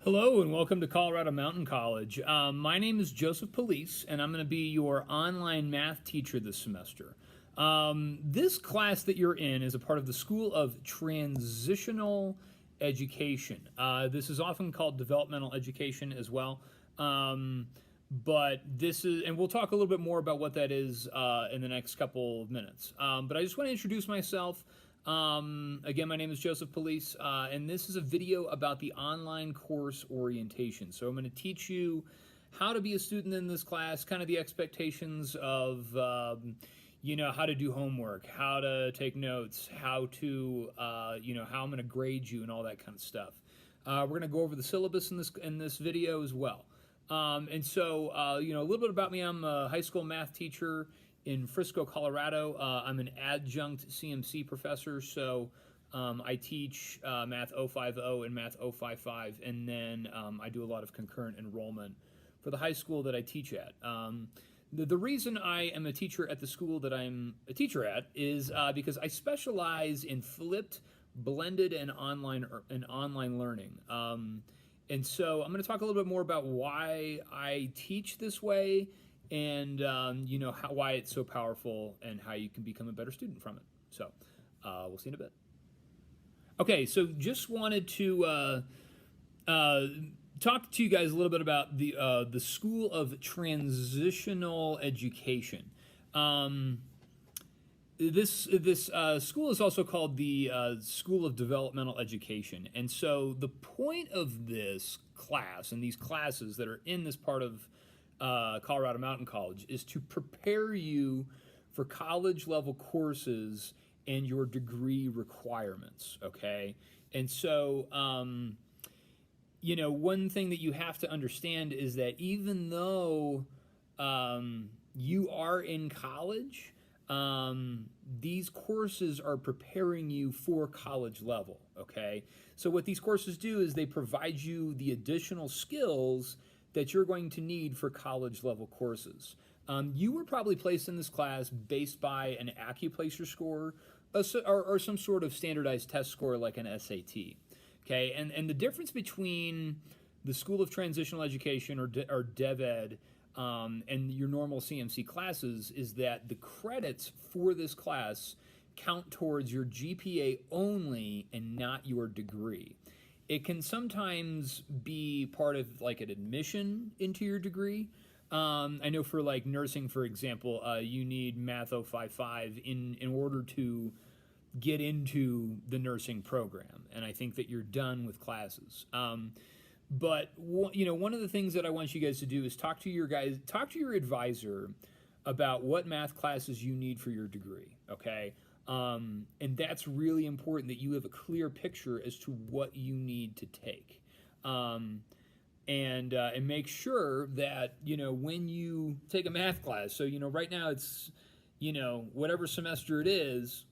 Hello and welcome to Colorado Mountain College. My name is Joseph Police and I'm going to be your online math teacher this semester. This class that you're in is a part of the School of Transitional Education. This is often called developmental education as well. But this is, and we'll talk a little bit more about what that is in the next couple of minutes. But I just want to introduce myself. Again, my name is Joseph Police, and this is a video about the online course orientation. So I'm going to teach you how to be a student in this class, kind of the expectations of, how to do homework, how to take notes, how to, how I'm going to grade you and all that kind of stuff. We're going to go over the syllabus in this video as well. A little bit about me. I'm a high school math teacher in Frisco, Colorado. I'm an adjunct CMC professor, so I teach Math 050 and Math 055, and then I do a lot of concurrent enrollment for the high school that I teach at. The reason I am a teacher at the school that I'm a teacher at is because I specialize in flipped, blended, and online learning. And so I'm going to talk a little bit more about why I teach this way, and why it's so powerful and how you can become a better student from it. So we'll see in a bit. Okay, so just wanted to talk to you guys a little bit about the School of Transitional Education. This school is also called the School of Developmental Education, and so the point of this class and these classes that are in this part of Colorado Mountain College is to prepare you for college level courses and your degree requirements, okay? And so, one thing that you have to understand is that even though you are in college, these courses are preparing you for college level, okay? So what these courses do is they provide you the additional skills that you're going to need for college level courses. You were probably placed in this class based by an AccuPlacer score or some sort of standardized test score like an SAT. Okay, and the difference between the School of Transitional Education or DevEd and your normal CMC classes is that the credits for this class count towards your GPA only and not your degree. It can sometimes be part of like an admission into your degree. I know for like nursing, for example, you need Math 055 in order to get into the nursing program, and I think that you're done with classes. But one of the things that I want you guys to do is talk to your advisor about what math classes you need for your degree. Okay. And that's really important that you have a clear picture as to what you need to take. And make sure that, when you take a math class, so, right now it's, whatever semester it is,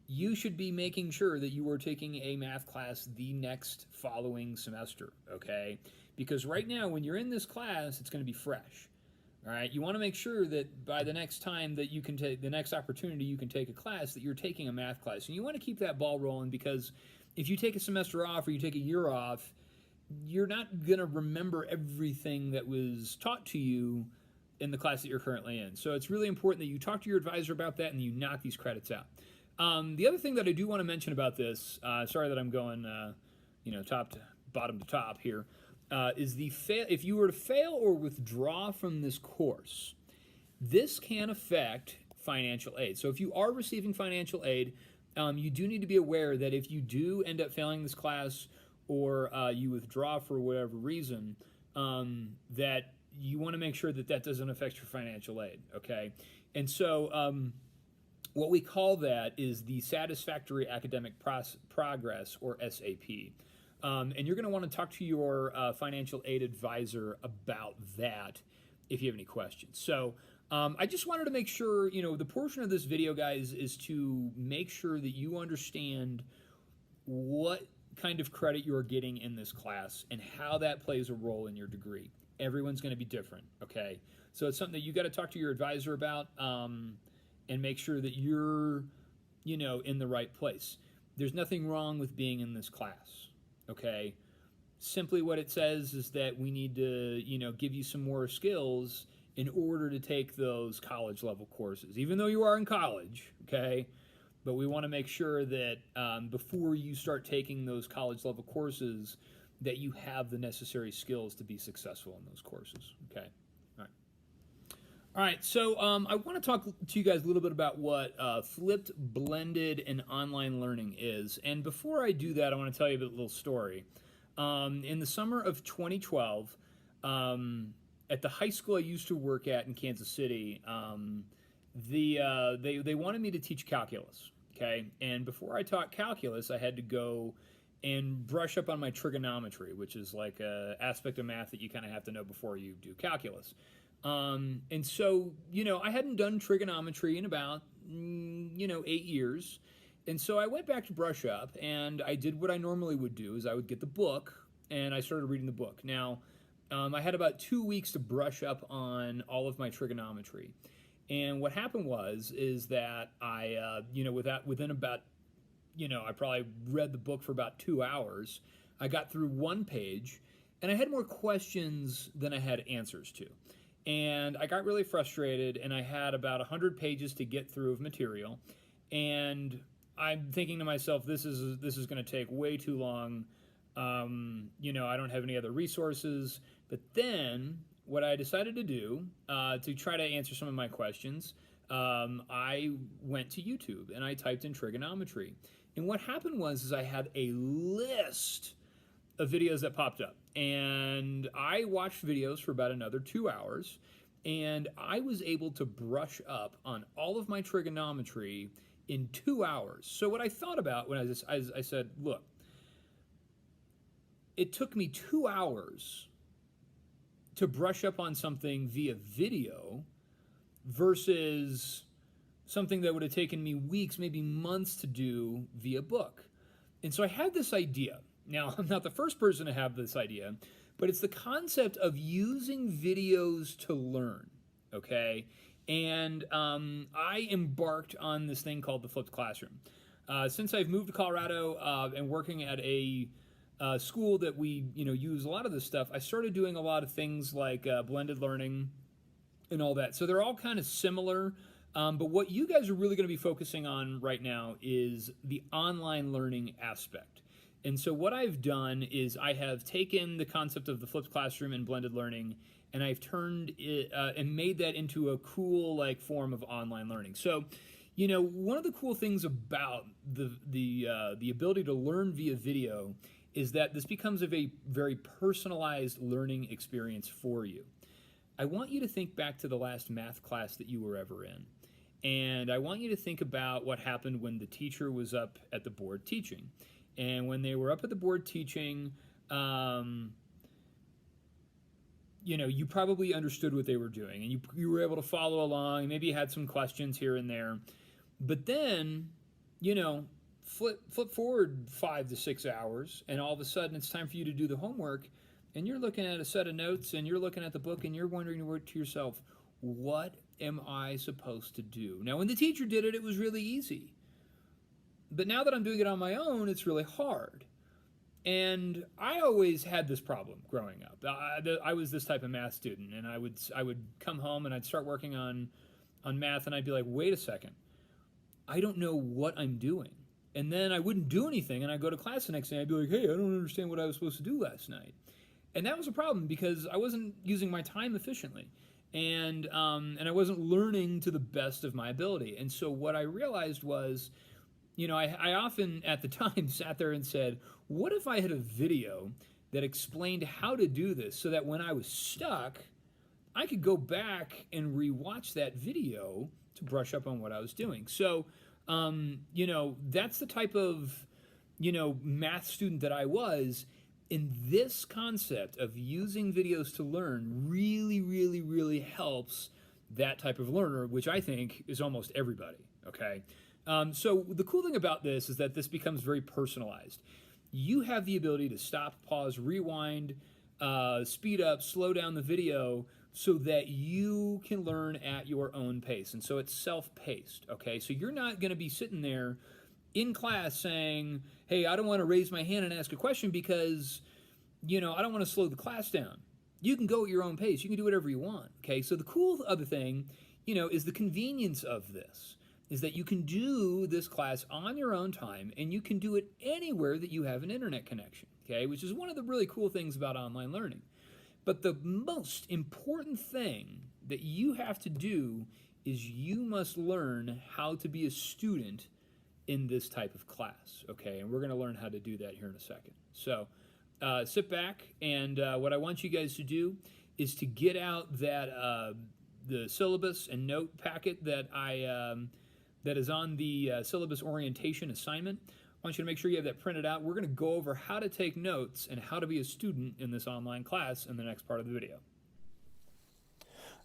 you should be making sure that you are taking a math class the next following semester, okay? Because right now, when you're in this class, it's going to be fresh. All right, you want to make sure that by the next time that you can take the next opportunity you can take a class, that you're taking a math class. And you want to keep that ball rolling, because if you take a semester off or you take a year off, you're not going to remember everything that was taught to you in the class that you're currently in. So it's really important that you talk to your advisor about that and you knock these credits out. The other thing that I do want to mention about this, sorry that I'm going, bottom to top here, is if you were to fail or withdraw from this course, this can affect financial aid. So if you are receiving financial aid, you do need to be aware that if you do end up failing this class or you withdraw for whatever reason, that you want to make sure that that doesn't affect your financial aid, okay? And so what we call that is the Satisfactory Academic Progress, or SAP. And you're going to want to talk to your financial aid advisor about that if you have any questions. So I just wanted to make sure, the portion of this video, guys, is to make sure that you understand what kind of credit you're getting in this class and how that plays a role in your degree. Everyone's going to be different, okay? So it's something that you got to talk to your advisor about and make sure that you're, in the right place. There's nothing wrong with being in this class, okay? simply what it says is that we need to, give you some more skills in order to take those college level courses, even though you are in college, okay? But we want to make sure that before you start taking those college level courses, that you have the necessary skills to be successful in those courses, okay? All right, so I want to talk to you guys a little bit about what flipped, blended, and online learning is. And before I do that, I want to tell you a little story. In the summer of 2012, at the high school I used to work at in Kansas City, they wanted me to teach calculus, okay? And before I taught calculus, I had to go and brush up on my trigonometry, which is like an aspect of math that you kind of have to know before you do calculus. And so, I hadn't done trigonometry in about, 8 years. And so I went back to brush up, and I did what I normally would do, is I would get the book, and I started reading the book. Now, I had about 2 weeks to brush up on all of my trigonometry. And what happened is that I, within about, I probably read the book for about 2 hours. I got through one page, and I had more questions than I had answers to. And I got really frustrated, and I had about 100 pages to get through of material, and I'm thinking to myself, this is going to take way too long. I don't have any other resources. But then what I decided to do to try to answer some of my questions, I went to YouTube and I typed in trigonometry. And what happened was I had a list of videos that popped up, and I watched videos for about another 2 hours, and I was able to brush up on all of my trigonometry in 2 hours. So what I thought about when I said, look, it took me 2 hours to brush up on something via video versus something that would have taken me weeks, maybe months to do via book. And so I had this idea. Now, I'm not the first person to have this idea, but it's the concept of using videos to learn, okay? And I embarked on this thing called the flipped classroom. Since I've moved to Colorado and working at a school that we use a lot of this stuff, I started doing a lot of things like blended learning and all that. So they're all kind of similar, but what you guys are really going to be focusing on right now is the online learning aspect. And so what I've done is I have taken the concept of the flipped classroom and blended learning, and I've turned it and made that into a cool form of online learning. So, one of the cool things about the ability to learn via video is that this becomes a very personalized learning experience for you. I want you to think back to the last math class that you were ever in. And I want you to think about what happened when the teacher was up at the board teaching. And when they were up at the board teaching, you probably understood what they were doing, and you were able to follow along. Maybe you had some questions here and there. But then, flip forward 5 to 6 hours, and all of a sudden it's time for you to do the homework, and you're looking at a set of notes, and you're looking at the book, and you're wondering to yourself, what am I supposed to do? Now, when the teacher did it, it was really easy. But now that I'm doing it on my own, it's really hard. And I always had this problem growing up. I was this type of math student, and I would come home and I'd start working on math, and I'd be like, wait a second, I don't know what I'm doing. And then I wouldn't do anything, and I'd go to class the next day, and I'd be like, hey, I don't understand what I was supposed to do last night. And that was a problem because I wasn't using my time efficiently. And I wasn't learning to the best of my ability. And so what I realized was, I often at the time sat there and said, what if I had a video that explained how to do this so that when I was stuck, I could go back and rewatch that video to brush up on what I was doing. So, that's the type of, math student that I was. And this concept of using videos to learn really, really, really helps that type of learner, which I think is almost everybody, okay? So the cool thing about this is that this becomes very personalized. You have the ability to stop, pause, rewind, speed up, slow down the video so that you can learn at your own pace. And so it's self-paced, okay? So you're not going to be sitting there in class saying, hey, I don't want to raise my hand and ask a question because I don't want to slow the class down. You can go at your own pace. You can do whatever you want. Okay. So the cool other thing, is the convenience of this. Is that you can do this class on your own time and you can do it anywhere that you have an internet connection. Okay, which is one of the really cool things about online learning. But the most important thing that you have to do is you must learn how to be a student in this type of class. Okay, and we're going to learn how to do that here in a second. So sit back, and what I want you guys to do is to get out that the syllabus and note packet that that is on the syllabus orientation assignment. I want you to make sure you have that printed out. We're going to go over how to take notes and how to be a student in this online class in the next part of the video.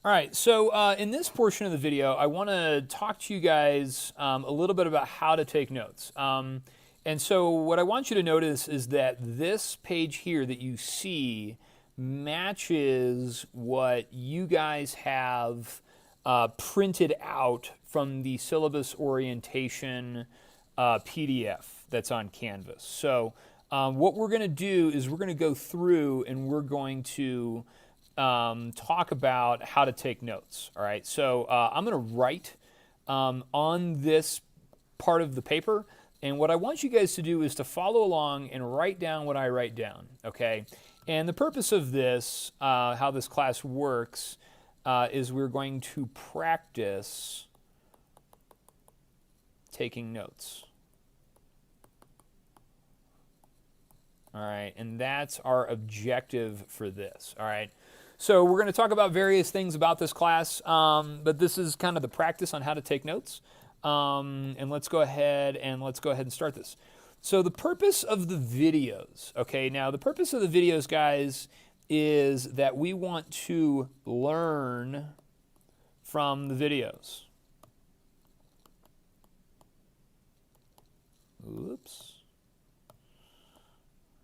All right, so in this portion of the video, I want to talk to you guys a little bit about how to take notes. And so what I want you to notice is that this page here that you see matches what you guys have printed out from the syllabus orientation PDF that's on Canvas. So what we're going to do is we're going to go through and we're going to talk about how to take notes. All right, so I'm going to write on this part of the paper, and what I want you guys to do is to follow along and write down what I write down, okay? And the purpose of this, how this class works, is we're going to practice taking notes. All right, and that's our objective for this, all right? So we're going to talk about various things about this class, but this is kind of the practice on how to take notes. And let's go ahead and start this. So the purpose of the videos, okay, now the purpose of the videos, guys, is that we want to learn from the videos. Oops.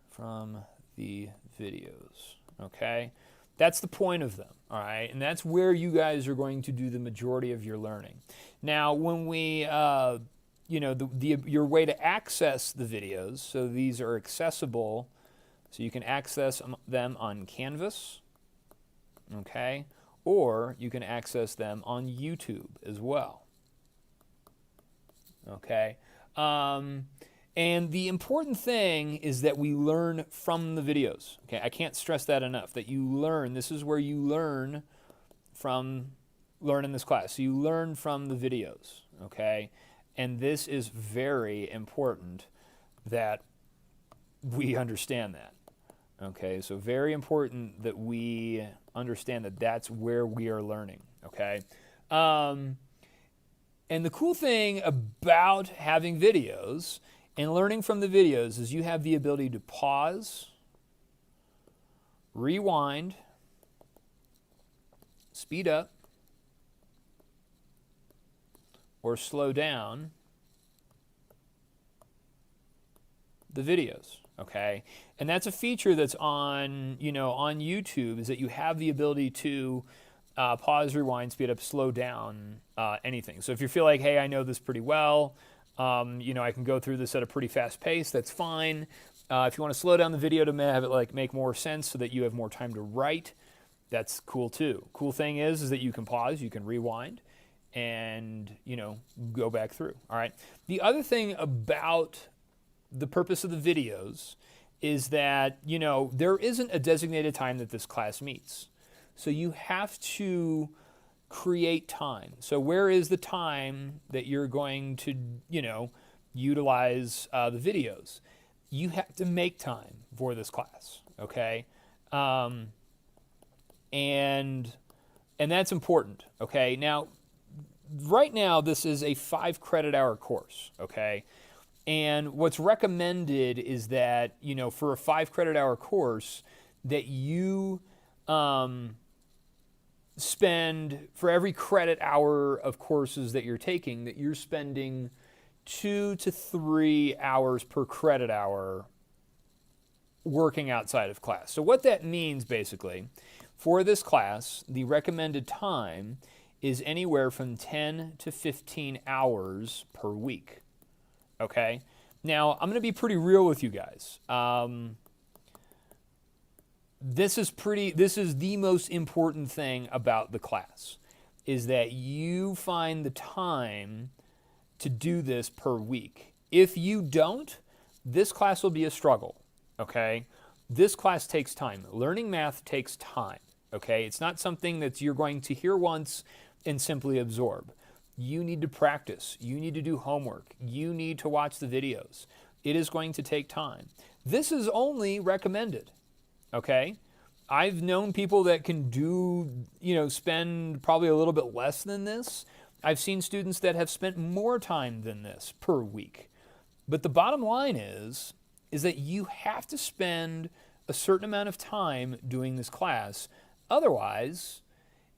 From the videos, okay? That's the point of them, all right? And that's where you guys are going to do the majority of your learning. Now, when we, your way to access the videos, so these are accessible, so you can access them on Canvas, okay? Or you can access them on YouTube as well, okay? And the important thing is that we learn from the videos. Okay, I can't stress that enough, that you learn. This is where you learn in this class. So you learn from the videos, okay? And this is very important that we understand that, okay? So very important that we understand that that's where we are learning, okay? And the cool thing about having videos and learning from the videos is you have the ability to pause, rewind, speed up, or slow down the videos, okay? And that's a feature that's on YouTube, is that you have the ability to pause, rewind, speed up, slow down anything. So if you feel like, hey, I know this pretty well, I can go through this at a pretty fast pace, that's fine. If you want to slow down the video to have it make more sense so that you have more time to write, that's cool too. Cool thing is that you can pause, you can rewind, and go back through. All right. The other thing about the purpose of the videos is that there isn't a designated time that this class meets, so you have to create time. So where is the time that you're going to utilize the videos? You have to make time for this class, okay? And that's important, okay? Now, right now, this is a 5 credit hour course, okay? And what's recommended is that, for a 5 credit hour course, that you spend, for every credit hour of courses that you're taking, that you're spending 2 to 3 hours per credit hour working outside of class. So what that means, basically, for this class, the recommended time is anywhere from 10 to 15 hours per week, okay? Now, I'm going to be pretty real with you guys. this is the most important thing about the class, is that you find the time to do this per week. If you don't, this class will be a struggle, okay? This class takes time. Learning math takes time, okay? It's not something that you're going to hear once and simply absorb. You need to practice. You need to do homework. You need to watch the videos. It is going to take time. This is only recommended, okay? I've known people that can spend probably a little bit less than this. I've seen students that have spent more time than this per week. But the bottom line is that you have to spend a certain amount of time doing this class. Otherwise,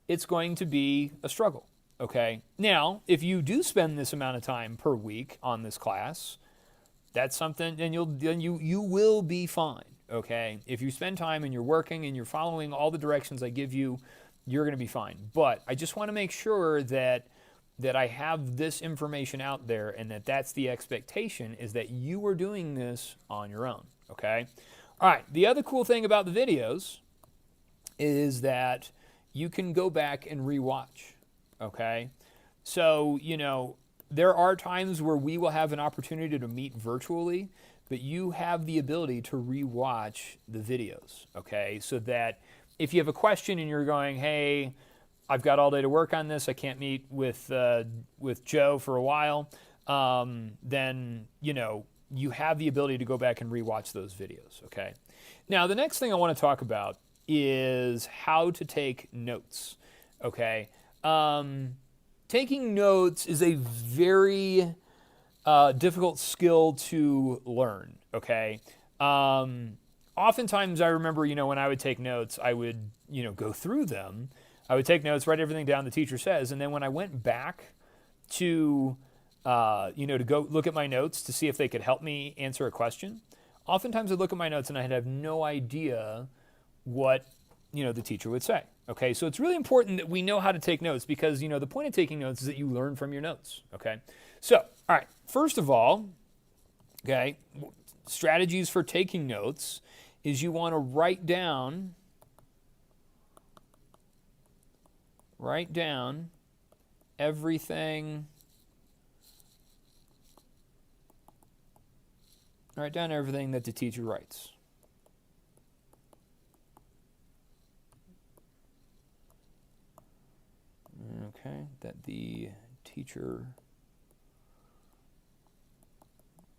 it's going to be a struggle, okay? Now, if you do spend this amount of time per week on this class, that's something, and you will be fine, okay? If you spend time and you're working and you're following all the directions I give you, you're going to be fine. But I just want to make sure that I have this information out there, and that's the expectation, is that you are doing this on your own, okay? All right, the other cool thing about the videos is that you can go back and rewatch, okay? So, there are times where we will have an opportunity to meet virtually, but you have the ability to rewatch the videos, okay? So that if you have a question and you're going, hey, I've got all day to work on this, I can't meet with Joe for a while, then, you have the ability to go back and rewatch those videos, okay? Now, the next thing I want to talk about is how to take notes, okay? Taking notes is a very difficult skill to learn, okay? Oftentimes, I remember, when I would take notes, I would, go through them. I would take notes, write everything down the teacher says, and then when I went back to, to go look at my notes to see if they could help me answer a question, oftentimes I'd look at my notes and I'd have no idea what, the teacher would say. Okay, so it's really important that we know how to take notes because, the point of taking notes is that you learn from your notes, okay? So, all right, first of all, okay, strategies for taking notes is you want to write down everything. Write down everything that the teacher writes. Okay, that the teacher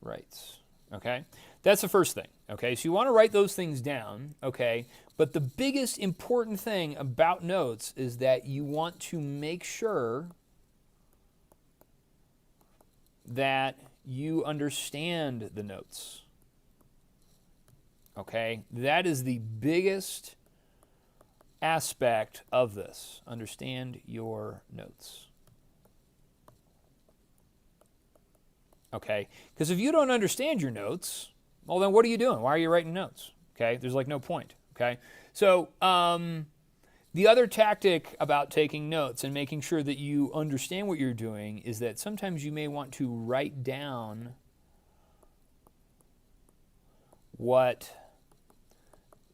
writes. Okay, that's the first thing. Okay, so you want to write those things down. Okay, but the biggest important thing about notes is that you want to make sure that you understand the notes. Okay, that is the biggest aspect of this. Understand your notes. Okay, because if you don't understand your notes, well, then what are you doing? Why are you writing notes? Okay, there's no point. Okay, so the other tactic about taking notes and making sure that you understand what you're doing is that sometimes you may want to write down what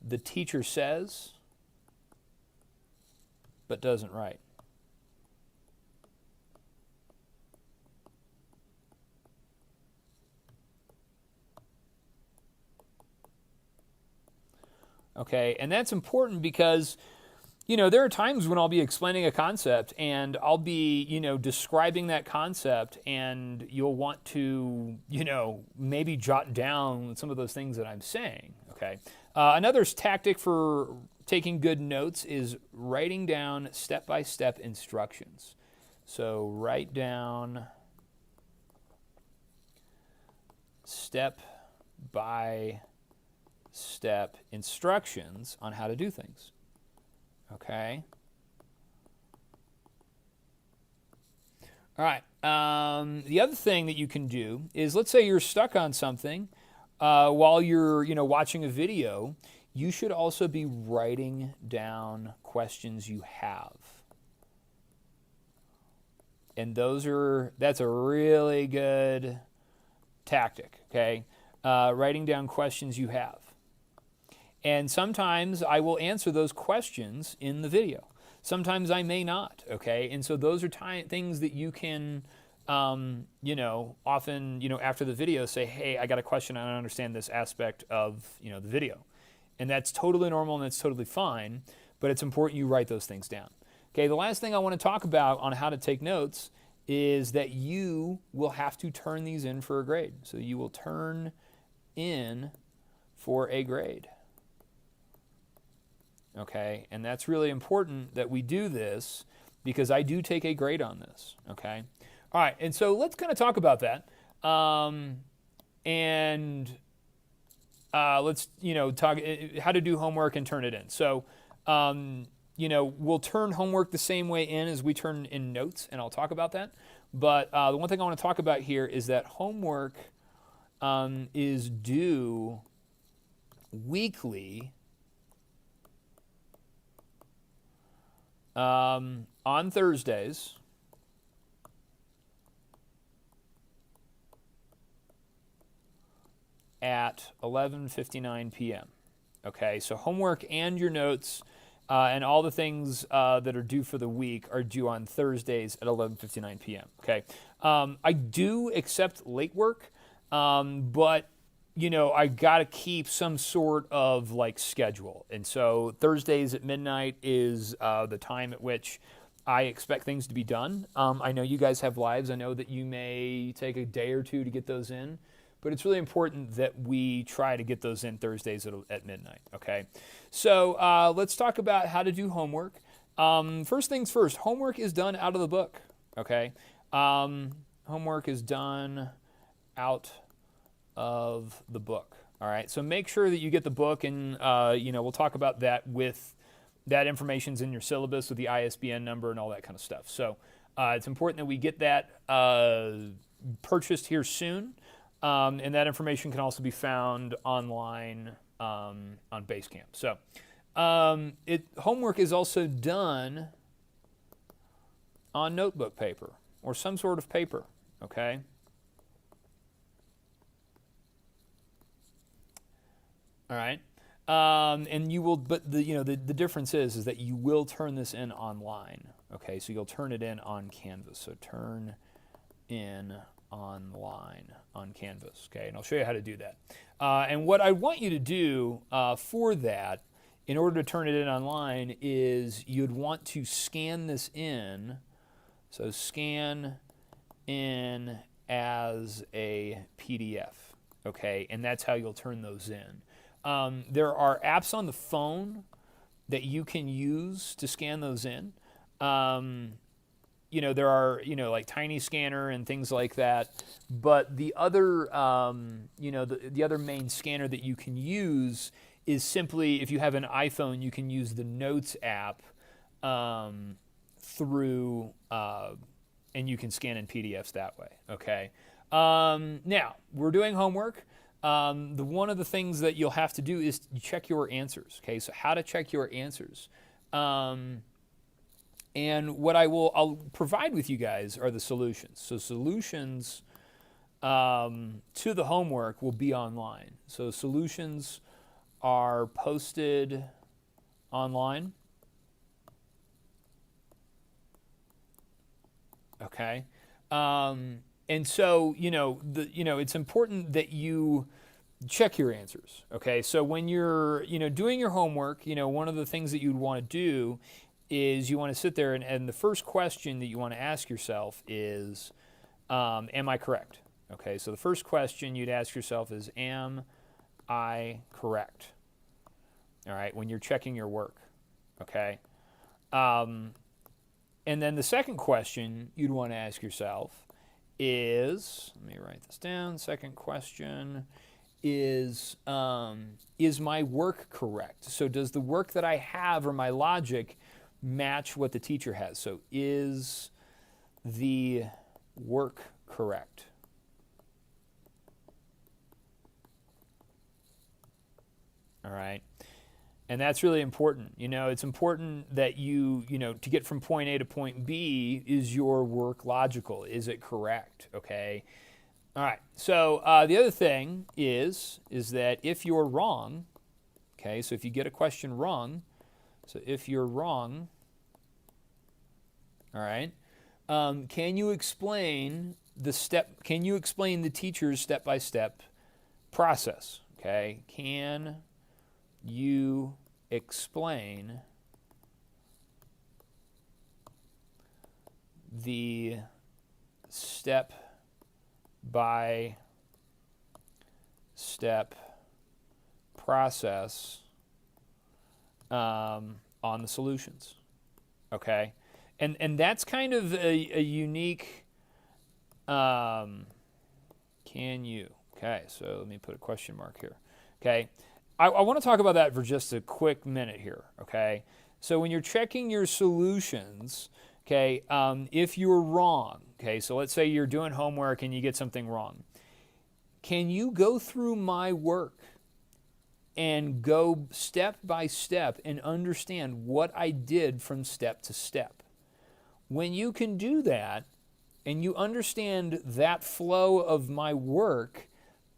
the teacher says but doesn't write. Okay, and that's important because, there are times when I'll be explaining a concept and I'll be, describing that concept and you'll want to, maybe jot down some of those things that I'm saying, okay? Another tactic for taking good notes is writing down step-by-step instructions. So write down step-by-step instructions on how to do things. Okay. All right. The other thing that you can do is, let's say you're stuck on something while you're, watching a video. You should also be writing down questions you have. And that's a really good tactic, okay? Writing down questions you have. And sometimes I will answer those questions in the video. Sometimes I may not, okay? And so those are things that you can, often, after the video say, hey, I got a question, I don't understand this aspect of, the video. And that's totally normal and that's totally fine, but it's important you write those things down. Okay, the last thing I want to talk about on how to take notes is that you will have to turn these in for a grade. So you will turn in for a grade. Okay, and that's really important that we do this because I do take a grade on this. Okay, all right, and so let's kind of talk about that, and let's talk how to do homework and turn it in. So we'll turn homework the same way in as we turn in notes, and I'll talk about that. But the one thing I want to talk about here is that homework is due weekly on Thursdays at 11:59 p.m. Okay, so homework and your notes and all the things that are due for the week are due on Thursdays at 11:59 p.m. Okay, I do accept late work, but I got to keep some sort of like schedule. And so Thursdays at midnight is the time at which I expect things to be done. I know you guys have lives. I know that you may take a day or two to get those in, but it's really important that we try to get those in Thursdays at midnight, okay? So let's talk about how to do homework. First things first, homework is done out of the book, okay? Homework is done out of the book. All right, so make sure that you get the book, and we'll talk about that with that information's in your syllabus with the ISBN number and all that kind of stuff. So it's important that we get that purchased here soon, and that information can also be found online on Basecamp. So homework is also done on notebook paper or some sort of paper. Okay. All right, and you will, but the difference is that you will turn this in online. Okay, so you'll turn it in on Canvas. So turn in online on Canvas. Okay, and I'll show you how to do that. And what I want you to do for that, in order to turn it in online, is you'd want to scan this in. So scan in as a PDF. Okay, and that's how you'll turn those in. There are apps on the phone that you can use to scan those in. There are, like Tiny Scanner and things like that. But the other, the other main scanner that you can use is simply, if you have an iPhone, you can use the Notes app through, and you can scan in PDFs that way. Okay. Now, we're doing homework. One of the things that you'll have to do is check your answers. Okay, so how to check your answers. And what I'll provide with you guys are the solutions. So solutions to the homework will be online. So solutions are posted online. Okay. And so, it's important that you check your answers, okay? So when you're, doing your homework, one of the things that you'd want to do is you want to sit there and the first question that you want to ask yourself is, am I correct? Okay, so the first question you'd ask yourself is, am I correct? All right, when you're checking your work, okay? And then the second question you'd want to ask yourself is, let me write this down, second question is my work correct? So does the work that I have or my logic match what the teacher has? So is the work correct? All right. And that's really important. It's important that to get from point A to point B, is your work logical? Is it correct? Okay. All right. So the other thing is that if you're wrong, Okay, so if you get a question wrong, so if you're wrong, all right, can you explain the teacher's step-by-step process? Okay, can you explain the step-by-step process on the solutions? Okay, and that's kind of a unique. Can you? Okay, so let me put a question mark here. Okay, I want to talk about that for just a quick minute here. Okay, so when you're checking your solutions, okay, if you're wrong, okay, so let's say you're doing homework and you get something wrong, can you go through my work and go step by step and understand what I did from step to step? When you can do that and you understand that flow of my work,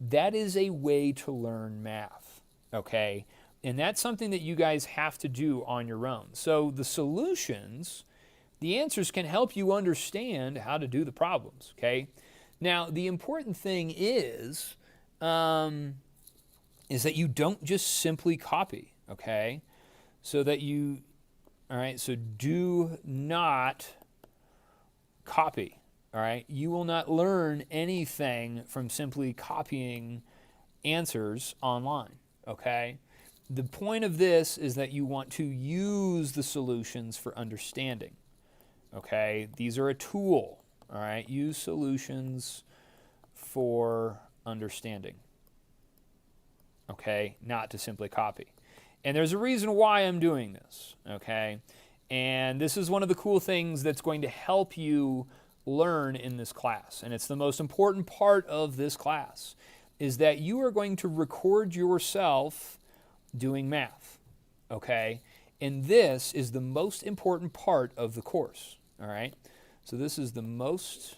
that is a way to learn math, okay? And that's something that you guys have to do on your own. So the solutions, the answers can help you understand how to do the problems, okay? Now, the important thing is that you don't just simply copy, okay? So do not copy, all right? You will not learn anything from simply copying answers online, okay? The point of this is that you want to use the solutions for understanding, okay? These are a tool, all right? Use solutions for understanding, okay? Not to simply copy. And there's a reason why I'm doing this, okay? And this is one of the cool things that's going to help you learn in this class. And it's the most important part of this class, is that you are going to record yourself doing math, okay? And this is the most important part of the course, all right? So this is the most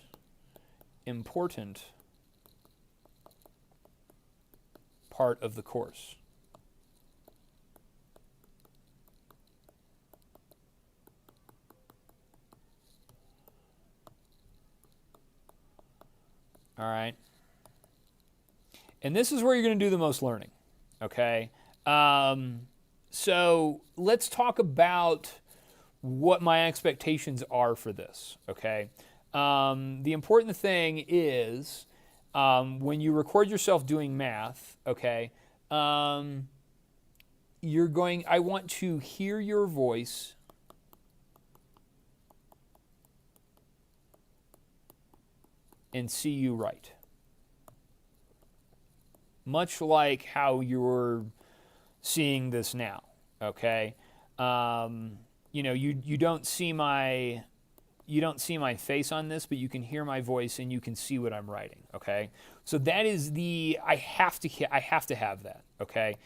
important part of the course. All right. And this is where you're going to do the most learning, okay? So let's talk about what my expectations are for this, okay? The important thing is when you record yourself doing math, okay, I want to hear your voice and see you write. Much like how you're seeing this now, okay? You don't see my face on this, but you can hear my voice and you can see what I'm writing, okay? So that is I have to have that, okay?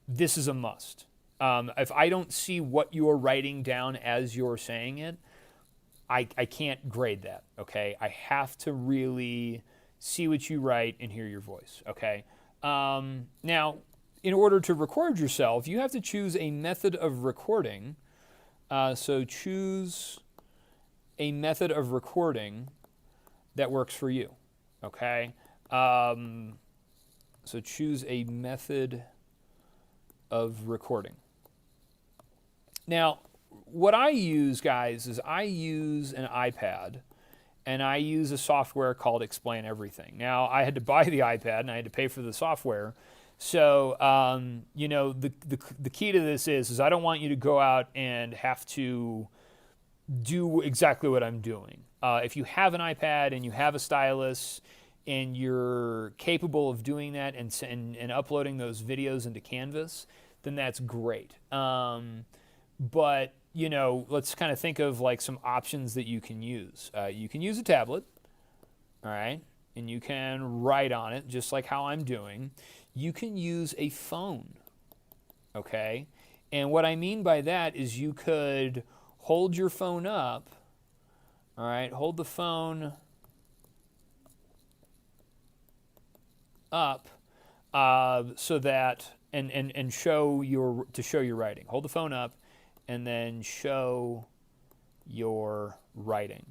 This is a must. If I don't see what you're writing down as you're saying it, I can't grade that, okay? I have to really see what you write and hear your voice, okay? Now, in order to record yourself, you have to choose a method of recording. So choose a method of recording that works for you, okay? So choose a method of recording. Now, what I use, guys, is I use an iPad, and I use a software called Explain Everything. Now, I had to buy the iPad, and I had to pay for the software. So, the key to this is I don't want you to go out and have to do exactly what I'm doing. If you have an iPad and you have a stylus and you're capable of doing that and uploading those videos into Canvas, then that's great. But let's kind of think of like some options that you can use. You can use a tablet, all right, and you can write on it just like how I'm doing. You can use a phone, okay? And what I mean by that is you could hold your phone up, all right, hold the phone up so that and show your writing. Hold the phone up and then show your writing.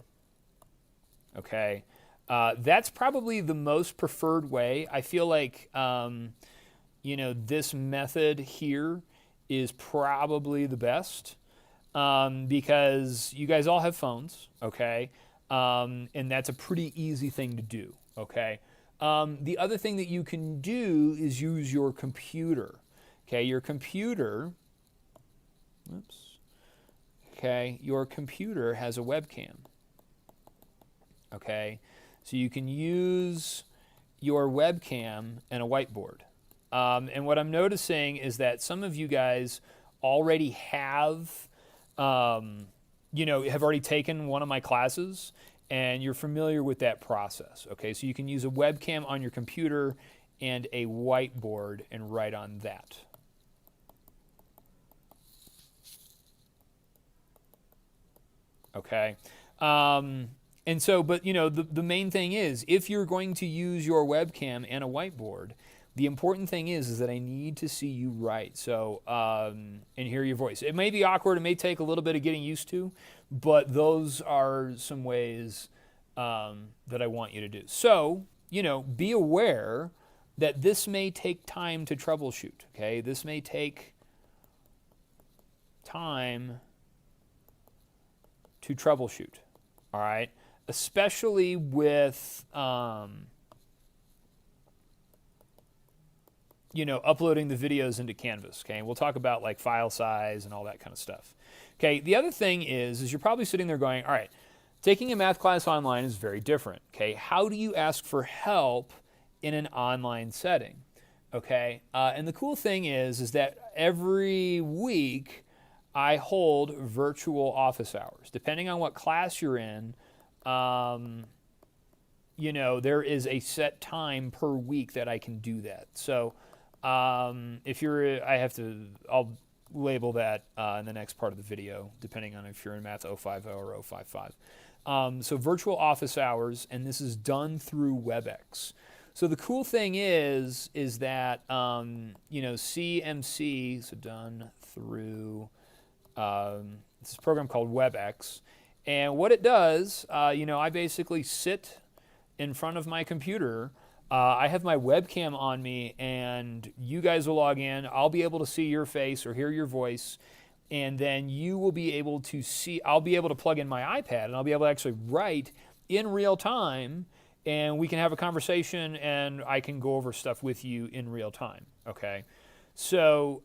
Okay, that's probably the most preferred way. I feel like this method here is probably the best because you guys all have phones, okay, and that's a pretty easy thing to do, okay. The other thing that you can do is use your computer, okay. Your computer has a webcam. Okay, so you can use your webcam and a whiteboard. And what I'm noticing is that some of you guys already have already taken one of my classes and you're familiar with that process. Okay, so you can use a webcam on your computer and a whiteboard and write on that. Okay. And so, but the main thing is, if you're going to use your webcam and a whiteboard, the important thing is that I need to see you write. So, and hear your voice. It may be awkward. It may take a little bit of getting used to, but those are some ways that I want you to do. So, be aware that this may take time to troubleshoot. Okay, this may take time to troubleshoot. All right. Especially with, uploading the videos into Canvas, okay? And we'll talk about like file size and all that kind of stuff. Okay, the other thing is you're probably sitting there going, all right, taking a math class online is very different, okay? How do you ask for help in an online setting, okay? And the cool thing is that every week I hold virtual office hours. Depending on what class you're in, there is a set time per week that I can do that. So if you're, I'll label that in the next part of the video, depending on if you're in Math 050 or 055. So virtual office hours, and this is done through WebEx. So the cool thing is that, CMC, so done through this program called WebEx. And what it does, I basically sit in front of my computer. I have my webcam on me, and you guys will log in. I'll be able to see your face or hear your voice, and then you will be able to see. I'll be able to plug in my iPad, and I'll be able to actually write in real time, and we can have a conversation, and I can go over stuff with you in real time, okay? So,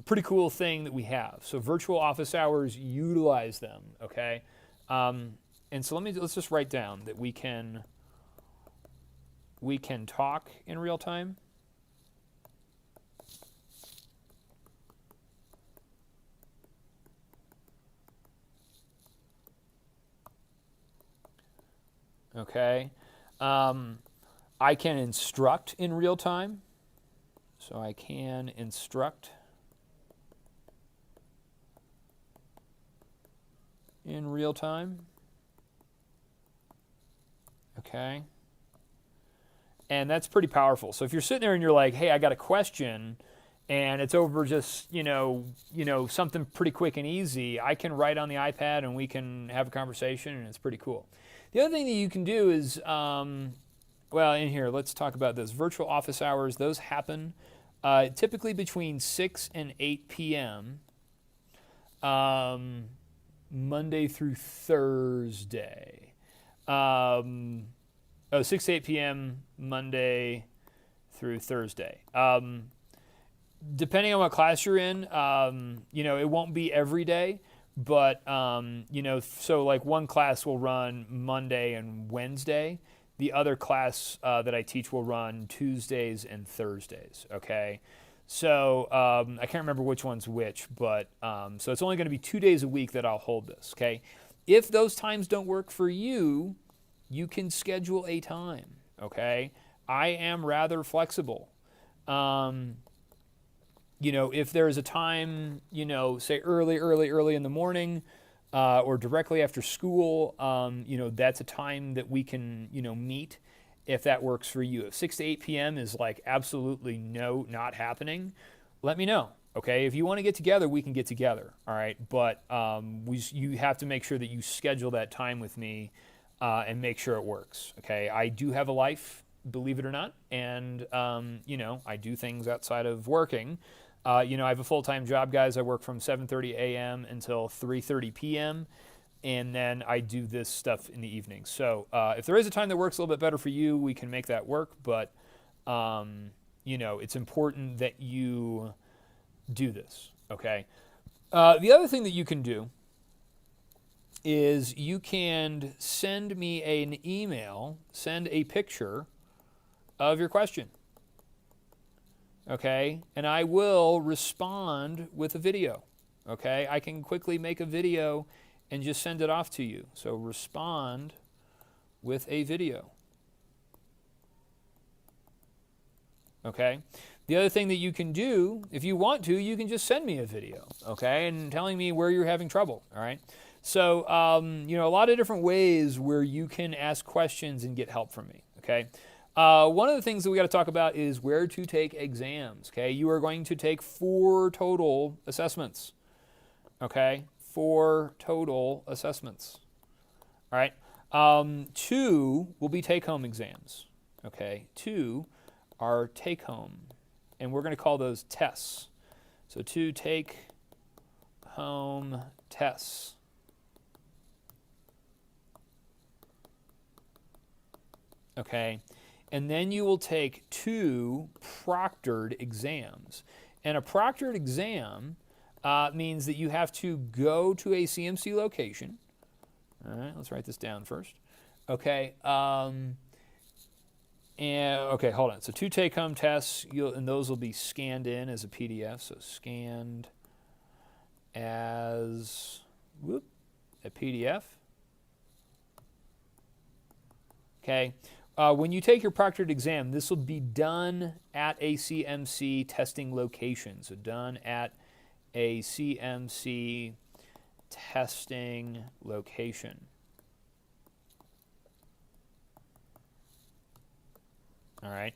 pretty cool thing that we have. So virtual office hours, utilize them, okay? And so let's just write down that we can talk in real time. Okay. I can instruct in real time. So I can instruct in real time. Okay. And that's pretty powerful. So if you're sitting there and you're like, hey, I got a question and it's over just, something pretty quick and easy, I can write on the iPad and we can have a conversation, and it's pretty cool. The other thing that you can do is, in here, let's talk about this. Virtual office hours, those happen typically between 6 and 8 p.m. Monday through Thursday. 6 to 8 p.m. Monday through Thursday. Depending on what class you're in, it won't be every day, but, so like one class will run Monday and Wednesday. The other class that I teach will run Tuesdays and Thursdays, okay? So I can't remember which one's which, but so it's only going to be 2 days a week that I'll hold this, okay? If those times don't work for you, you can schedule a time, okay? I am rather flexible. If there's a time, say early in the morning or directly after school, that's a time that we can, meet if that works for you. If 6 to 8 p.m. is like absolutely not happening, let me know. Okay, if you want to get together, we can get together. All right, but you have to make sure that you schedule that time with me and make sure it works. Okay, I do have a life, believe it or not, and I do things outside of working. I have a full-time job, guys. I work from 7:30 a.m. until 3:30 p.m. and then I do this stuff in the evening. So if there is a time that works a little bit better for you, we can make that work. But it's important that you do this. Okay. The other thing that you can do is you can send me an email, send a picture of your question. Okay, and I will respond with a video. Okay, I can quickly make a video and just send it off to you. So respond with a video. Okay, the other thing that you can do, if you want to, you can just send me a video. Okay, and telling me where you're having trouble. All right. So, a lot of different ways where you can ask questions and get help from me. Okay. One of the things that we got to talk about is where to take exams. Okay, you are going to take 4 total assessments. Okay, 4 total assessments. All right, 2 will be take-home exams. Okay, 2 are take-home, and we're going to call those tests. So 2 take-home tests. Okay. And then you will take 2 proctored exams. And a proctored exam means that you have to go to a CMC location. All right, let's write this down first. Okay. Hold on. So 2 take-home tests, and those will be scanned in as a PDF. So scanned as a PDF. Okay. When you take your proctored exam, this will be done at a CMC testing location. So done at a CMC testing location. All right.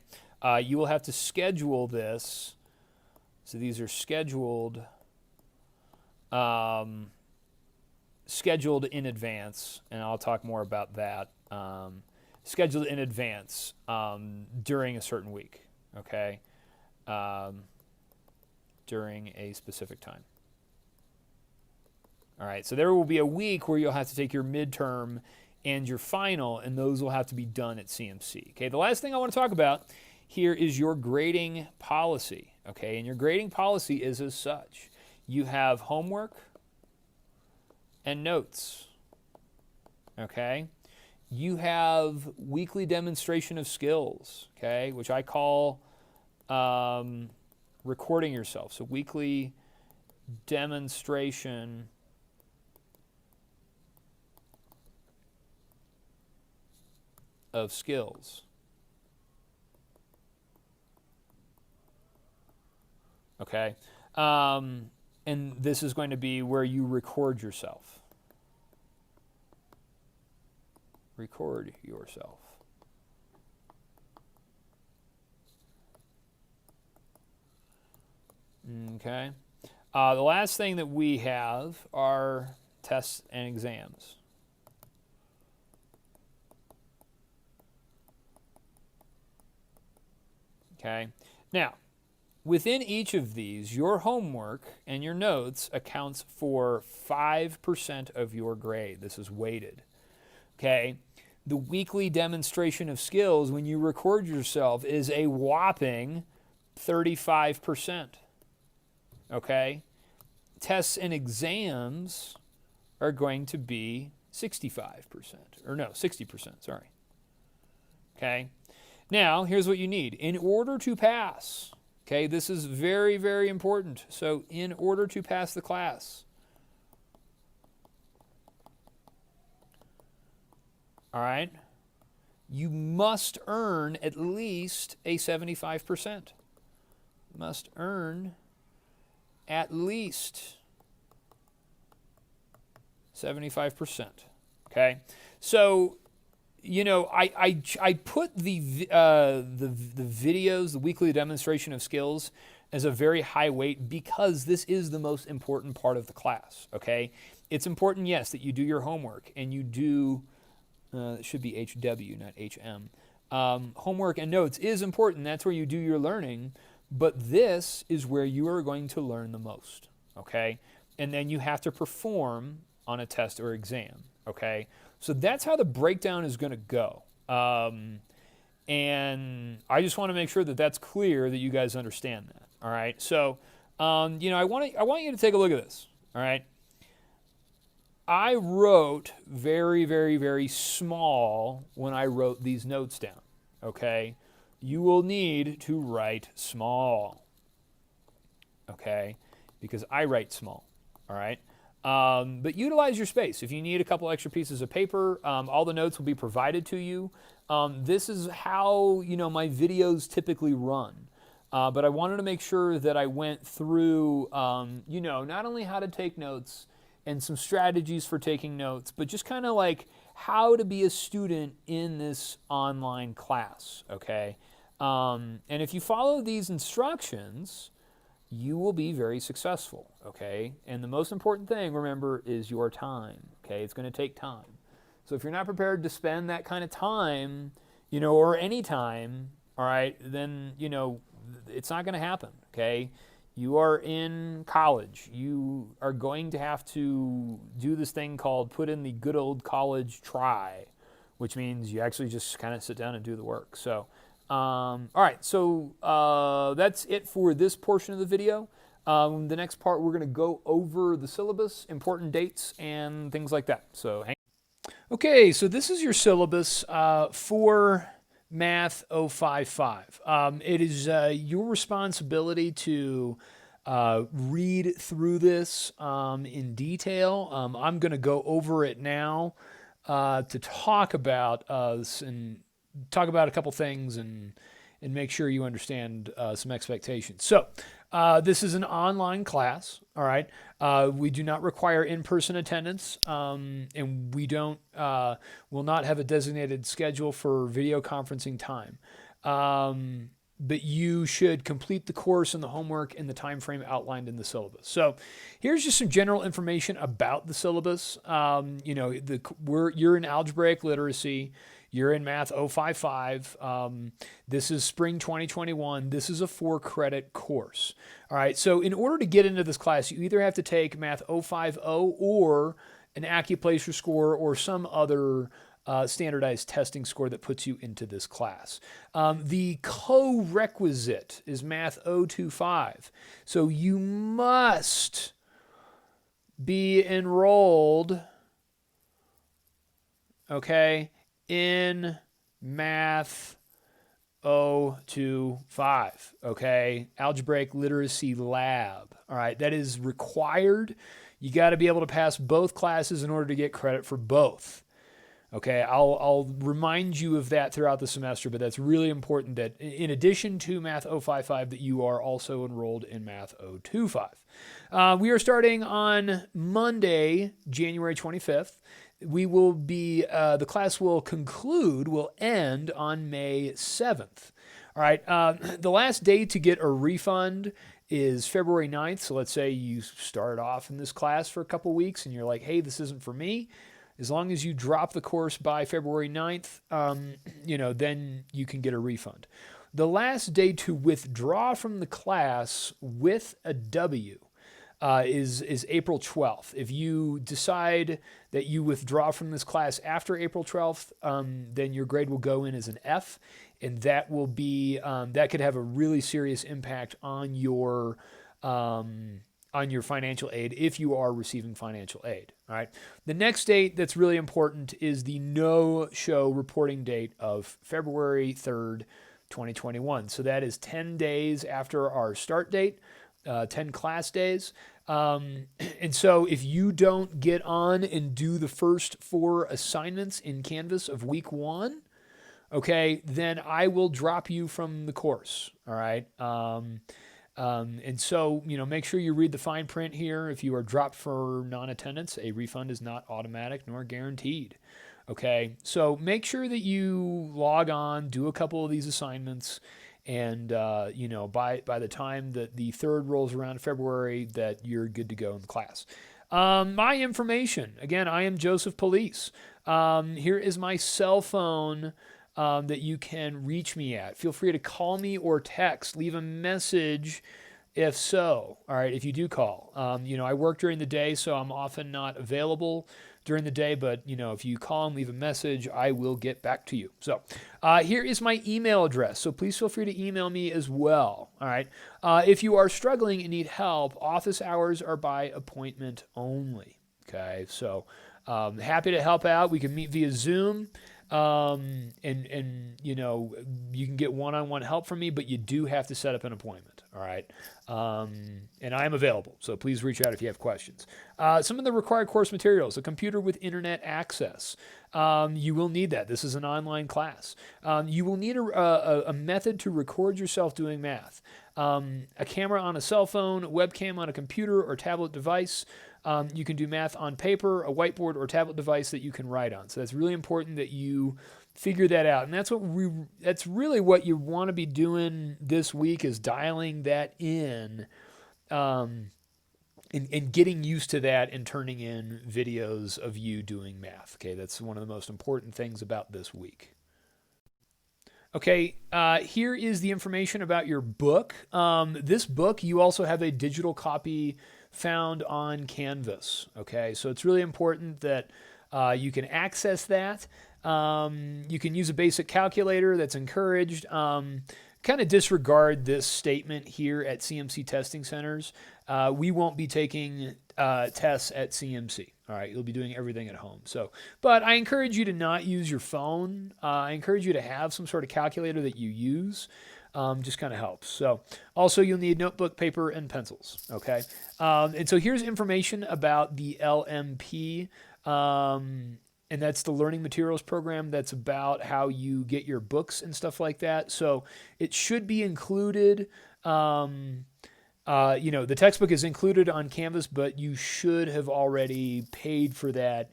You will have to schedule this. So these are scheduled in advance, and I'll talk more about that. Scheduled in advance during a certain week, okay? During a specific time. All right, so there will be a week where you'll have to take your midterm and your final, and those will have to be done at CMC. Okay, the last thing I want to talk about here is your grading policy, okay? And your grading policy is as such. You have homework and notes, okay? You have weekly demonstration of skills, okay, which I call recording yourself. So weekly demonstration of skills. Okay, and this is going to be where you record yourself. Record yourself. Okay. The last thing that we have are tests and exams. Okay. Now, within each of these, your homework and your notes accounts for 5% of your grade. This is weighted. Okay. The weekly demonstration of skills, when you record yourself, is a whopping 35%. Okay? Tests and exams are going to be 65%. Or no, 60%, sorry. Okay? Now, here's what you need. In order to pass, okay, this is very, very important. So, in order to pass the class, all right, you must earn at least a 75%. Must earn at least 75%. Okay? So you know, I put the videos, the weekly demonstration of skills, as a very high weight because this is the most important part of the class. Okay, it's important, yes, that you do your homework and you do. It should be HW, not HM. Homework and notes is important. That's where you do your learning. But this is where you are going to learn the most. Okay, and then you have to perform on a test or exam. Okay, so that's how the breakdown is going to go. And I just want to make sure that that's clear, that you guys understand that. All right. So, you know, I want you to take a look at this. All right. I wrote very, very, very small when I wrote these notes down. Okay. You will need to write small. Okay. Because I write small. All right. But utilize your space. If you need a couple extra pieces of paper, all the notes will be provided to you. This is how, you know, my videos typically run. But I wanted to make sure that I went through, you know, not only how to take notes and some strategies for taking notes, but just kind of like how to be a student in this online class, okay? And if you follow these instructions, you will be very successful, okay? And the most important thing, remember, is your time, okay? It's going to take time. So if you're not prepared to spend that kind of time, you know, or any time, all right, then, you know, it's not going to happen, okay? You are in college. You are going to have to do this thing called put in the good old college try, which means you actually just kind of sit down and do the work. So, all right, so that's it for this portion of the video. The next part, we're going to go over the syllabus, important dates, and things like that. So, okay, so this is your syllabus for Math 055. It is your responsibility to read through this in detail. I'm going to go over it now to talk about a couple things and make sure you understand some expectations. So this is an online class, all right? We do not require in-person attendance, and we will not have a designated schedule for video conferencing time. But you should complete the course and the homework in the time frame outlined in the syllabus. So here's just some general information about the syllabus. You know, you're in algebraic literacy. You're in Math 055. This is spring 2021. This is a 4-credit course. All right, so in order to get into this class, you either have to take Math 050 or an AccuPlacer score or some other standardized testing score that puts you into this class. The co-requisite is Math 025. So you must be enrolled, okay, in Math 025, okay? Algebraic Literacy Lab, all right? That is required. You got to be able to pass both classes in order to get credit for both. Okay, I'll remind you of that throughout the semester, but that's really important that in addition to Math 055 that you are also enrolled in Math 025. We are starting on Monday, January 25th. We will be, the class will end on May 7th. All right, the last day to get a refund is February 9th. So let's say you start off in this class for a couple weeks and you're like, hey, this isn't for me. As long as you drop the course by February 9th, you know, then you can get a refund. The last day to withdraw from the class with a W is April 12th. If you decide that you withdraw from this class after April 12th, then your grade will go in as an F, and that will be that could have a really serious impact on your financial aid if you are receiving financial aid. All right. The next date that's really important is the no-show reporting date of February 3rd, 2021. So that is 10 days after our start date, 10 class days. And so if you don't get on and do the first 4 assignments in Canvas of week 1, okay, then I will drop you from the course. All right. And so, you know, make sure you read the fine print here. If you are dropped for non-attendance, a refund is not automatic nor guaranteed. Okay, so make sure that you log on, do a couple of these assignments, and by the time that the third rolls around in February, that you're good to go in the class. My information, again, I am Joseph Police. Here is my cell phone that you can reach me at. Feel free to call me or text, leave a message if so. All right, if you do call. I work during the day, so I'm often not available during the day, but if you call and leave a message, I will get back to you. So here is my email address, so please feel free to email me as well. All right, if you are struggling and need help, office hours are by appointment only. Okay, so happy to help out. We can meet via Zoom. You can get one-on-one help from me, but you do have to set up an appointment. All right. And I am available, so please reach out if you have questions. Some of the required course materials: a computer with internet access. You will need that. This is an online class. You will need a method to record yourself doing math. A camera on a cell phone, webcam on a computer or tablet device. You can do math on paper, a whiteboard, or tablet device that you can write on. So that's really important that you figure that out. And that's really what you want to be doing this week, is dialing that in and getting used to that and turning in videos of you doing math. Okay, that's one of the most important things about this week. Okay, here is the information about your book. This book, you also have a digital copy found on Canvas. Okay, so it's really important that you can access that. You can use a basic calculator, that's encouraged. Kind of disregard this statement here at CMC testing centers. We won't be taking tests at CMC. All right, you'll be doing everything at home. But I encourage you to not use your phone. I encourage you to have some sort of calculator that you use. Just kind of helps. So also you'll need notebook, paper, and pencils. Okay. And so here's information about the LMP. And that's the Learning Materials Program. That's about how you get your books and stuff like that. So it should be included. The textbook is included on Canvas, but you should have already paid for that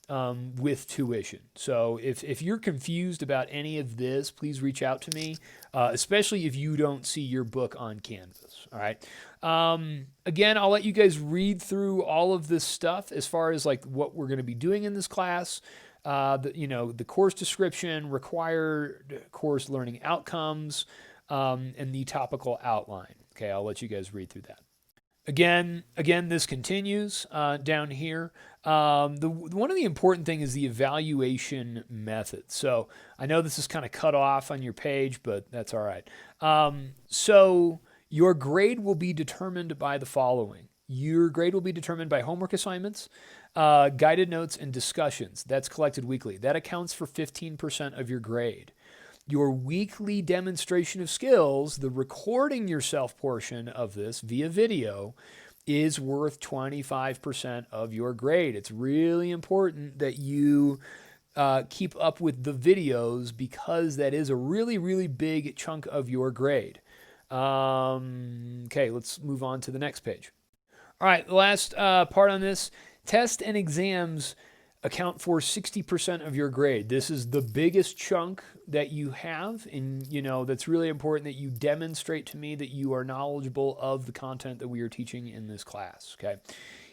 with tuition. So if you're confused about any of this, please reach out to me, especially if you don't see your book on Canvas. All right. Again, I'll let you guys read through all of this stuff as far as like what we're going to be doing in this class. The course description, required course learning outcomes, and the topical outline. Okay, I'll let you guys read through that. Again, this continues down here. One of the important thing is the evaluation method. So I know this is kind of cut off on your page, but that's all right. So your grade will be determined by the following. Your grade will be determined by homework assignments, guided notes, and discussions. That's collected weekly. That accounts for 15% of your grade. Your weekly demonstration of skills, the recording yourself portion of this via video, is worth 25% of your grade. It's really important that you keep up with the videos because that is a really, really big chunk of your grade. Okay, let's move on to the next page. All right, the last part on this, tests and exams account for 60% of your grade. This is the biggest chunk that you have, and that's really important that you demonstrate to me that you are knowledgeable of the content that we are teaching in this class. Okay,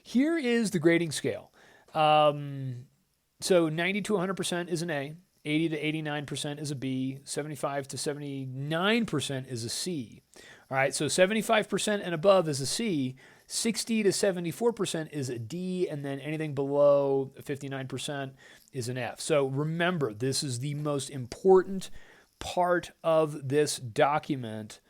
here is the grading scale. So 90 to 100% is an A, 80 to 89% is a B, 75 to 79% is a C. All right, so 75% and above is a C, 60 to 74% is a D, and then anything below 59% is an F. So remember, this is the most important part of this document,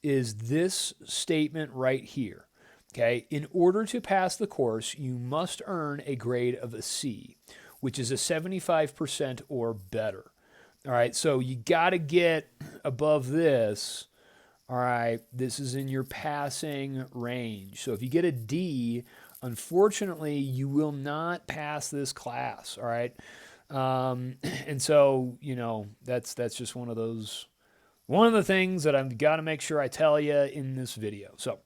is this statement right here. Okay, in order to pass the course, you must earn a grade of a C, which is a 75% or better. All right, so you got to get above this. All right, this is in your passing range. So if you get a D, unfortunately, you will not pass this class. All right, and so that's just one of the things that I've got to make sure I tell you in this video. So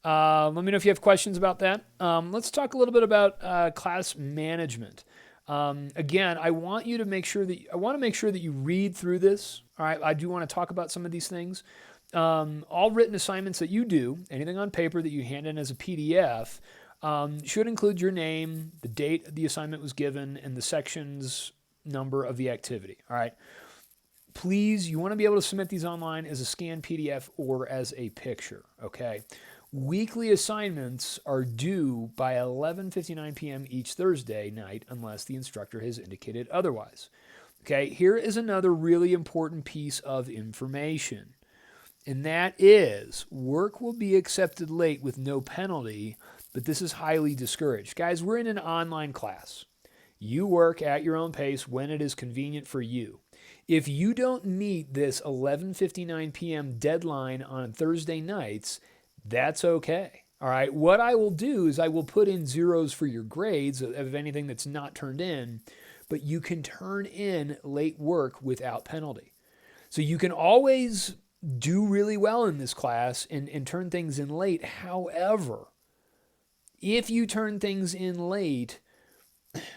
let me know if you have questions about that. Let's talk a little bit about class management. Again, I want to make sure that you read through this. All right, I do want to talk about some of these things. All written assignments that you do, anything on paper that you hand in as a PDF, should include your name, the date the assignment was given, and the section's number of the activity. All right. Please, you want to be able to submit these online as a scanned PDF or as a picture. Okay. Weekly assignments are due by 11:59 p.m. each Thursday night unless the instructor has indicated otherwise. Okay, here is another really important piece of information, and that is work will be accepted late with no penalty, but this is highly discouraged. Guys, we're in an online class. You work at your own pace when it is convenient for you. If you don't meet this 11:59 p.m. deadline on Thursday nights, that's okay. All right. What I will do is I will put in zeros for your grades of anything that's not turned in, but you can turn in late work without penalty. So you can always do really well in this class and turn things in late. However, if you turn things in late,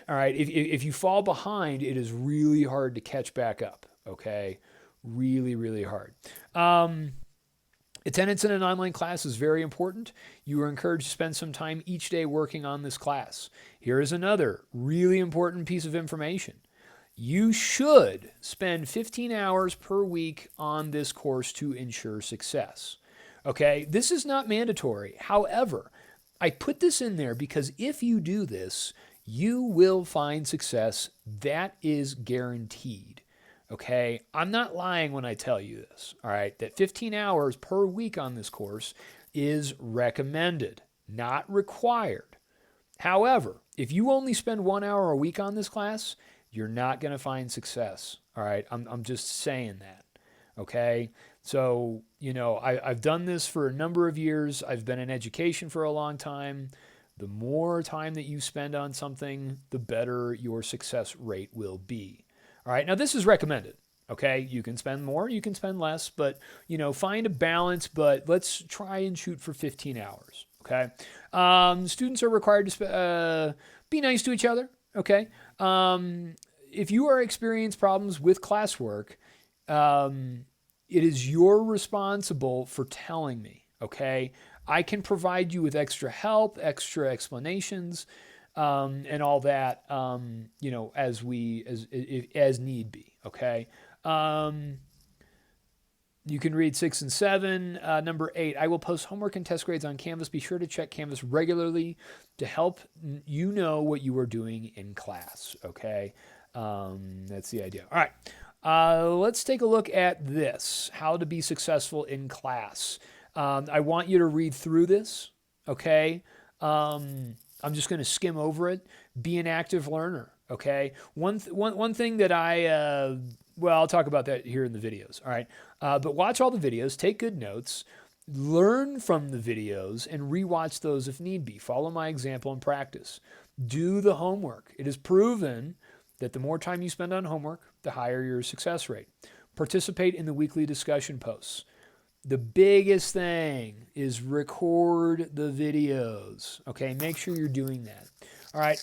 all right, if you fall behind, it is really hard to catch back up. Okay. Really, really hard. Attendance in an online class is very important. You are encouraged to spend some time each day working on this class. Here is another really important piece of information. You should spend 15 hours per week on this course to ensure success. Okay, this is not mandatory. However, I put this in there because if you do this, you will find success. That is guaranteed. Okay, I'm not lying when I tell you this, all right, that 15 hours per week on this course is recommended, not required. However, if you only spend 1 hour a week on this class, you're not going to find success, all right? I'm just saying that, okay? So, I've done this for a number of years. I've been in education for a long time. The more time that you spend on something, the better your success rate will be. All right, now this is recommended, okay? You can spend more, you can spend less, but, find a balance, but let's try and shoot for 15 hours, okay? Students are required to be nice to each other, okay? If you are experiencing problems with classwork, it is your responsible for telling me, okay? I can provide you with extra help, extra explanations, and all that, as need be. Okay. You can read 6 and 7. Number 8, I will post homework and test grades on Canvas. Be sure to check Canvas regularly to help you know what you are doing in class. Okay. That's the idea. All right. Let's take a look at this, how to be successful in class. I want you to read through this. Okay. I'm just going to skim over it. Be an active learner, okay? One thing that I'll talk about that here in the videos, all right? But watch all the videos, take good notes, learn from the videos, and rewatch those if need be. Follow my example and practice. Do the homework. It is proven that the more time you spend on homework, the higher your success rate. Participate in the weekly discussion posts. The biggest thing is record the videos, okay? Make sure you're doing that. All right.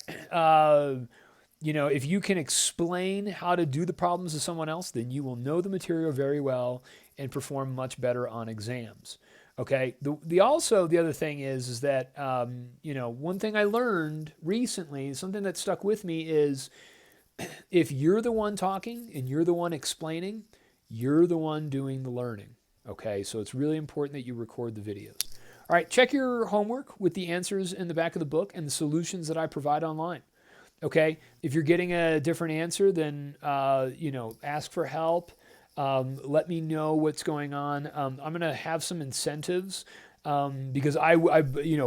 If you can explain how to do the problems to someone else, then you will know the material very well and perform much better on exams. Okay. The other thing is that, one thing I learned recently, something that stuck with me is if you're the one talking and you're the one explaining, you're the one doing the learning. Okay, so it's really important that you record the videos. All right, check your homework with the answers in the back of the book and the solutions that I provide online. Okay, if you're getting a different answer, then, ask for help. Let me know what's going on. I'm going to have some incentives because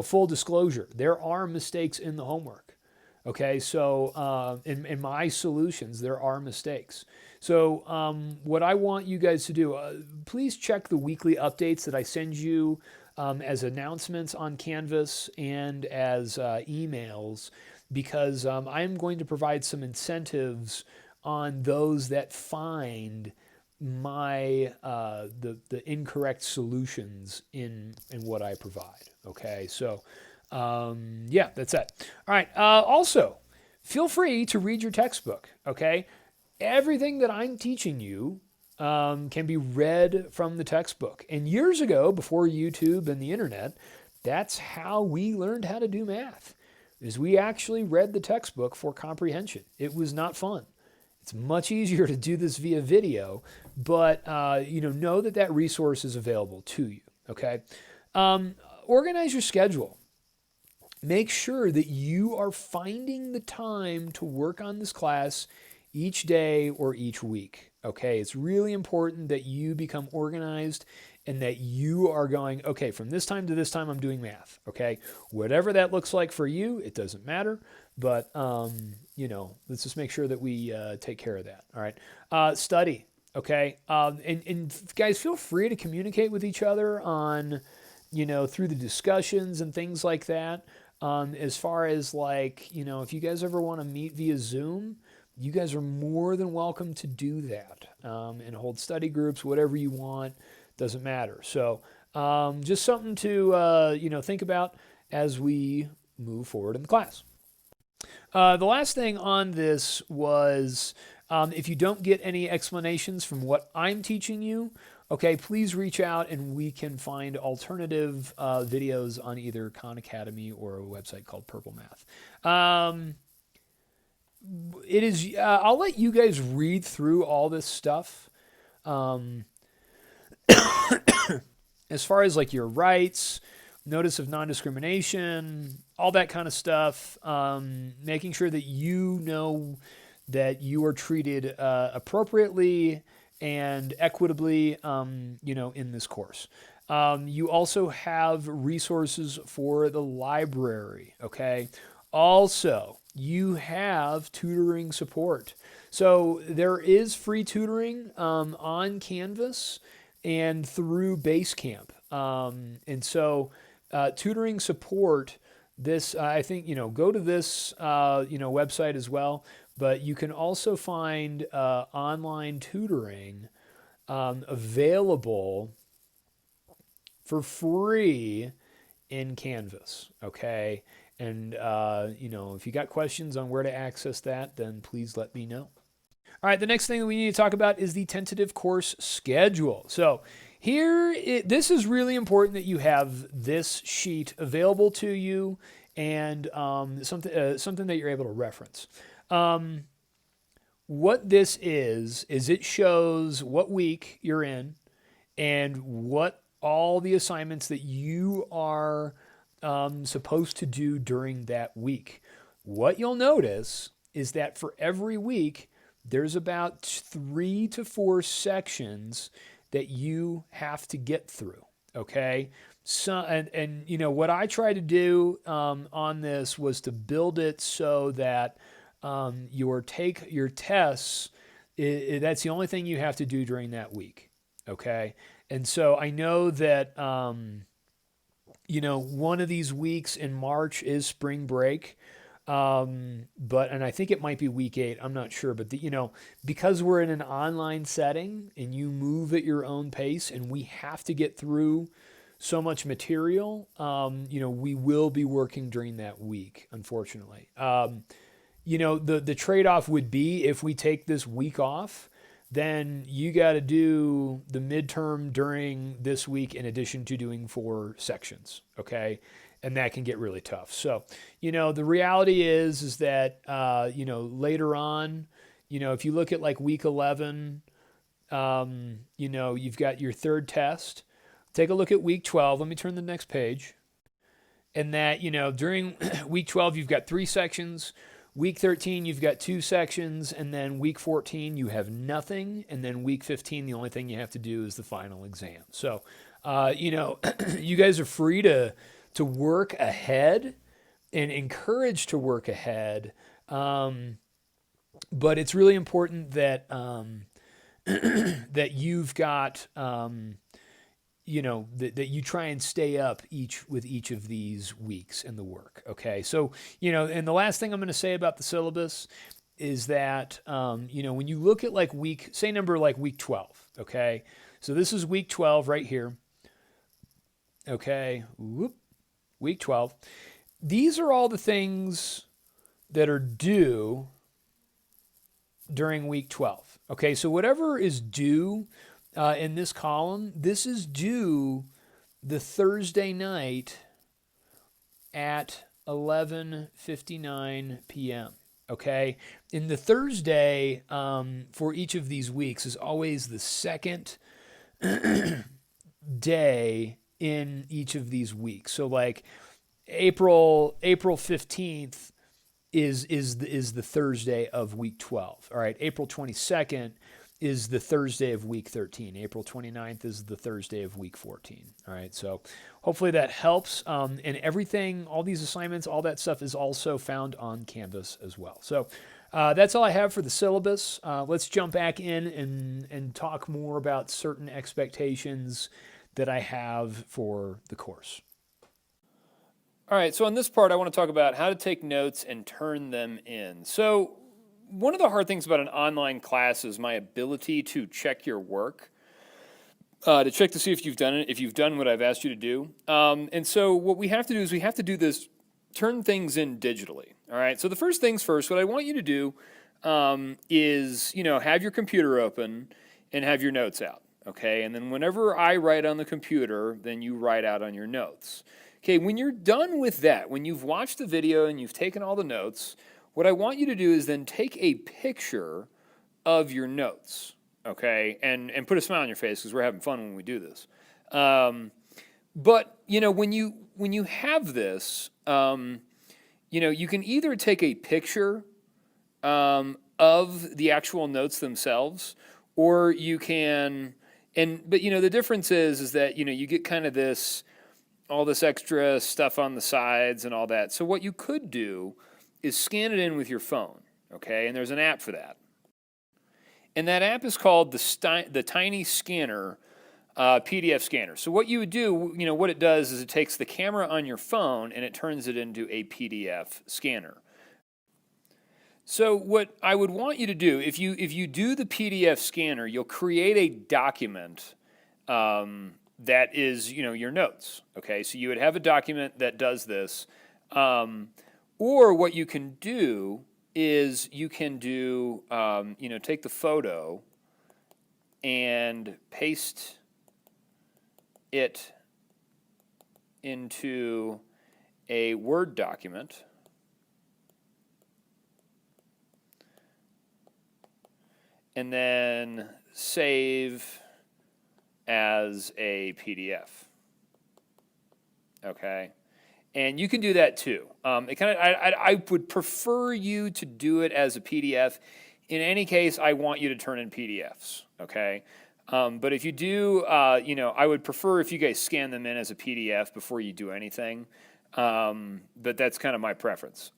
full disclosure, there are mistakes in the homework. Okay, so in my solutions, there are mistakes. So what I want you guys to do, please check the weekly updates that I send you as announcements on Canvas and as emails, because I'm going to provide some incentives on those that find my the incorrect solutions in what I provide. Okay, so that's it. All right. Also, feel free to read your textbook, okay? Everything that I'm teaching you can be read from the textbook. And years ago, before YouTube and the internet, that's how we learned how to do math, is we actually read the textbook for comprehension. It was not fun. It's much easier to do this via video, but know that that resource is available to you, okay? Organize your schedule. Make sure that you are finding the time to work on this class each day or each week. Okay, it's really important that you become organized and that you are going, okay, from this time to this time, I'm doing math. Okay, whatever that looks like for you, it doesn't matter. But, let's just make sure that we take care of that. All right, study. Okay, and guys, feel free to communicate with each other on, through the discussions and things like that. As far as if you guys ever want to meet via Zoom, you guys are more than welcome to do that and hold study groups, whatever you want, doesn't matter. So just something to think about as we move forward in the class. The last thing on this was if you don't get any explanations from what I'm teaching you, okay, please reach out and we can find alternative videos on either Khan Academy or a website called Purple Math. I'll let you guys read through all this stuff. As far as your rights, notice of non-discrimination, all that kind of stuff, making sure that you know that you are treated appropriately and equitably, in this course. You also have resources for the library, okay? Also, you have tutoring support. So there is free tutoring on Canvas and through Basecamp. And so tutoring support, this, I think, go to this, website as well. But you can also find online tutoring available for free in Canvas, okay? And, if you got questions on where to access that, then please let me know. All right, the next thing that we need to talk about is the tentative course schedule. So this is really important that you have this sheet available to you and something that you're able to reference. What this is it shows what week you're in and what all the assignments that you are supposed to do during that week. What you'll notice is that for every week, there's about 3 to 4 sections that you have to get through, okay? So, and what I try to do on this was to build it so that your tests, that's the only thing you have to do during that week, okay? And so I know that, one of these weeks in March is spring break, and I think it might be week 8, I'm not sure, but because we're in an online setting and you move at your own pace and we have to get through so much material, we will be working during that week, unfortunately. The trade-off would be if we take this week off, then you got to do the midterm during this week in addition to doing 4 sections, okay? And that can get really tough. So, the reality is that, later on, if you look at week 11, you've got your 3rd test. Take a look at week 12. Let me turn to the next page. And that, during week 12, you've got 3 sections. Week 13, you've got 2 sections, and then week 14, you have nothing, and then week 15, the only thing you have to do is the final exam. So, you guys are free to work ahead and encouraged to work ahead, but it's really important that that you've got that you try and stay up with each of these weeks in the work. Okay. So, and the last thing I'm going to say about the syllabus is that, when you look at week 12, okay. So this is week 12 right here. Okay. Week 12. These are all the things that are due during week 12. Okay, so whatever is due in this column, this is due the Thursday night at 11:59 p.m. Okay, and the Thursday for each of these weeks is always the second day in each of these weeks. So like April 15th is the Thursday of week 12. All right, April 22nd is the Thursday of week 13. April 29th is the Thursday of week 14. All right, so hopefully that helps. And everything, all these assignments, all that stuff is also found on Canvas as well. So that's all I have for the syllabus. Let's jump back in and talk more about certain expectations that I have for the course. All right, so on this part, I want to talk about how to take notes and turn them in. So one of the hard things about an online class is my ability to check your work, to check to see if you've done it, if you've done what I've asked you to do. And so what we have to do is we have to do this, turn things in digitally. All right, so the first things first, what I want you to do is, have your computer open and have your notes out. Okay, and then whenever I write on the computer, then you write out on your notes. Okay, when you're done with that, when you've watched the video and you've taken all the notes, what I want you to do is then take a picture of your notes, okay, and put a smile on your face because we're having fun when we do this. But when you have this, you can either take a picture of the actual notes themselves, or you can, but the difference is that you get kind of all this extra stuff on the sides and all that. So what you could do is scan it in with your phone, okay? And there's an app for that. And that app is called the Tiny Scanner PDF scanner. So what you would do, what it does is it takes the camera on your phone and it turns it into a PDF scanner. So what I would want you to do, if you do the PDF scanner, you'll create a document that is, your notes, okay? So you would have a document that does this. Or what you can do is you can do, take the photo and paste it into a Word document. And then save as a PDF, okay? And you can do that too. I would prefer you to do it as a PDF. In any case, I want you to turn in PDFs, okay? But if you do, I would prefer if you guys scan them in as a PDF before you do anything. But that's kind of my preference.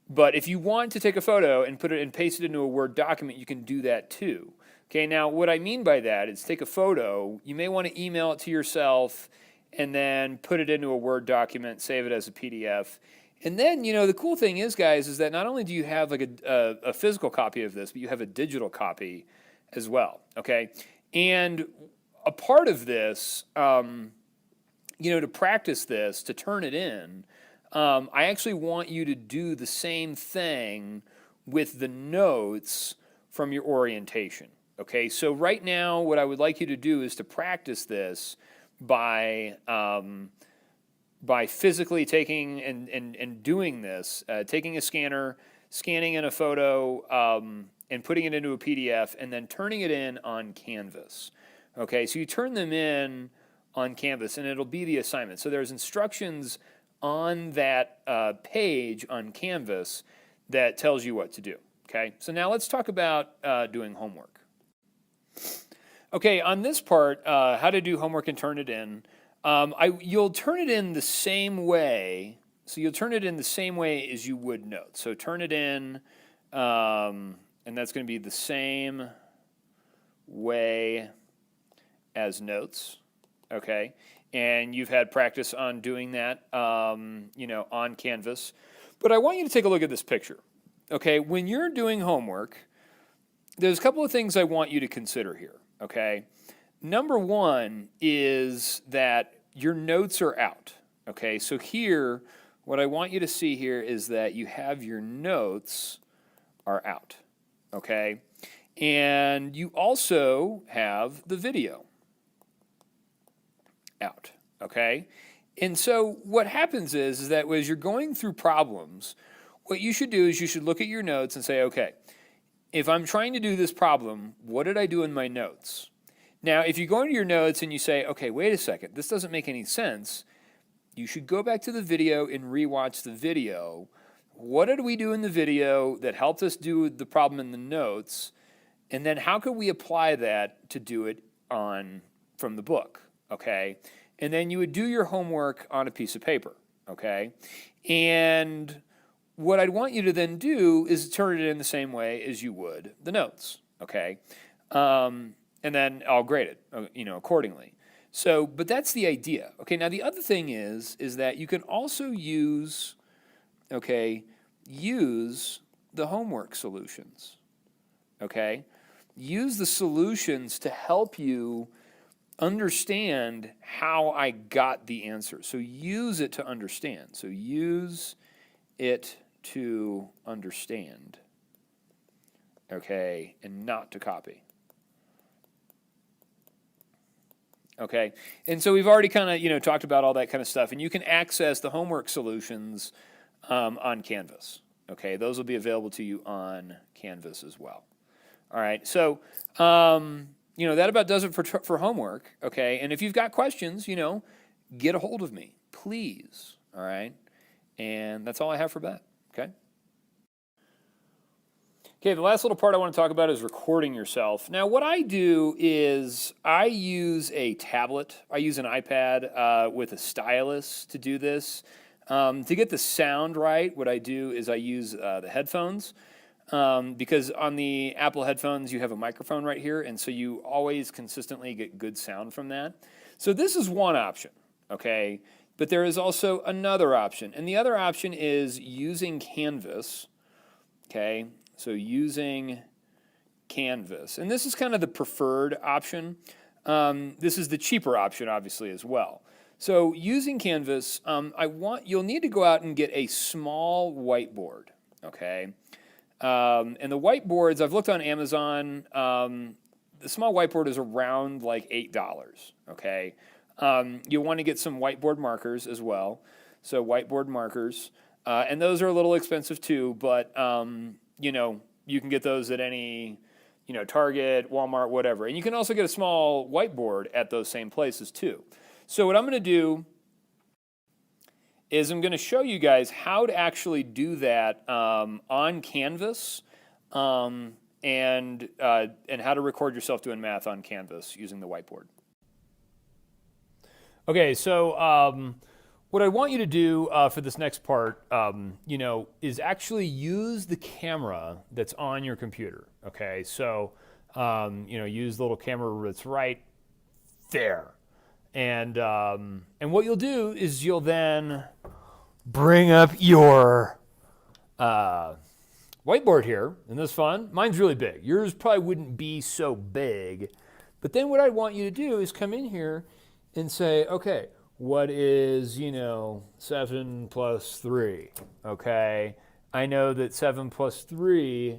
But if you want to take a photo and put it and paste it into a Word document, you can do that too. Okay, now what I mean by that is take a photo, you may want to email it to yourself and then put it into a Word document, save it as a PDF. And then, the cool thing is, guys, is that not only do you have like a physical copy of this, but you have a digital copy as well, okay? And a part of this, to practice this, to turn it in, I actually want you to do the same thing with the notes from your orientation. Okay, so right now what I would like you to do is to practice this by physically taking and doing this, taking a scanner, scanning in a photo, and putting it into a PDF, and then turning it in on Canvas. Okay, so you turn them in on Canvas, and it'll be the assignment. So there's instructions on that page on Canvas that tells you what to do. Okay, so now let's talk about doing homework. Okay, on this part, how to do homework and turn it in, you'll turn it in the same way. So you'll turn it in the same way as you would notes. So turn it in, and that's going to be the same way as notes. Okay, and you've had practice on doing that, on Canvas. But I want you to take a look at this picture. Okay, when you're doing homework, there's a couple of things I want you to consider here, okay? Number one is that your notes are out, okay? So here what I want you to see here is that you have your notes are out, okay? And you also have the video out, okay? And so what happens is that as you're going through problems, what you should do is you should look at your notes and say, okay, if I'm trying to do this problem, what did I do in my notes? Now, if you go into your notes and you say, okay, wait a second, this doesn't make any sense, you should go back to the video and rewatch the video. What did we do in the video that helped us do the problem in the notes? And then how could we apply that to do it from the book, okay? And then you would do your homework on a piece of paper, okay? And what I'd want you to then do is turn it in the same way as you would the notes, okay? And then I'll grade it, accordingly. So, but that's the idea. Okay, now the other thing is that you can also use the homework solutions, okay? Use the solutions to help you understand how I got the answer. So use it to understand. So use it to understand, okay, and not to copy. Okay, and so we've already kind of talked about all that kind of stuff, and you can access the homework solutions on Canvas. Okay, those will be available to you on Canvas as well. All right, so that about does it for homework. Okay, and if you've got questions, get a hold of me, please. All right, and that's all I have for that. Okay. Okay, the last little part I want to talk about is recording yourself. Now, what I do is I use a tablet. I use an iPad with a stylus to do this. To get the sound right, what I do is I use the headphones because on the Apple headphones, you have a microphone right here, and so you always consistently get good sound from that. So this is one option, okay? But there is also another option, and the other option is using Canvas, okay? So using Canvas. And this is kind of the preferred option. This is the cheaper option, obviously, as well. So using Canvas, you'll need to go out and get a small whiteboard, okay? And the whiteboards, I've looked on Amazon, the small whiteboard is around like $8, okay? You'll want to get some whiteboard markers as well. So whiteboard markers. And those are a little expensive too, but you can get those at any, Target, Walmart, whatever. And you can also get a small whiteboard at those same places too. So what I'm going to do is I'm going to show you guys how to actually do that on Canvas and how to record yourself doing math on Canvas using the whiteboard. Okay, so what I want you to do for this next part, is actually use the camera that's on your computer. Okay, so use the little camera that's right there, and what you'll do is you'll then bring up your whiteboard here. Isn't this fun? Mine's really big. Yours probably wouldn't be so big, but then what I want you to do is come in here and say, okay, what is, 7 plus 3? Okay, I know that 7 plus 3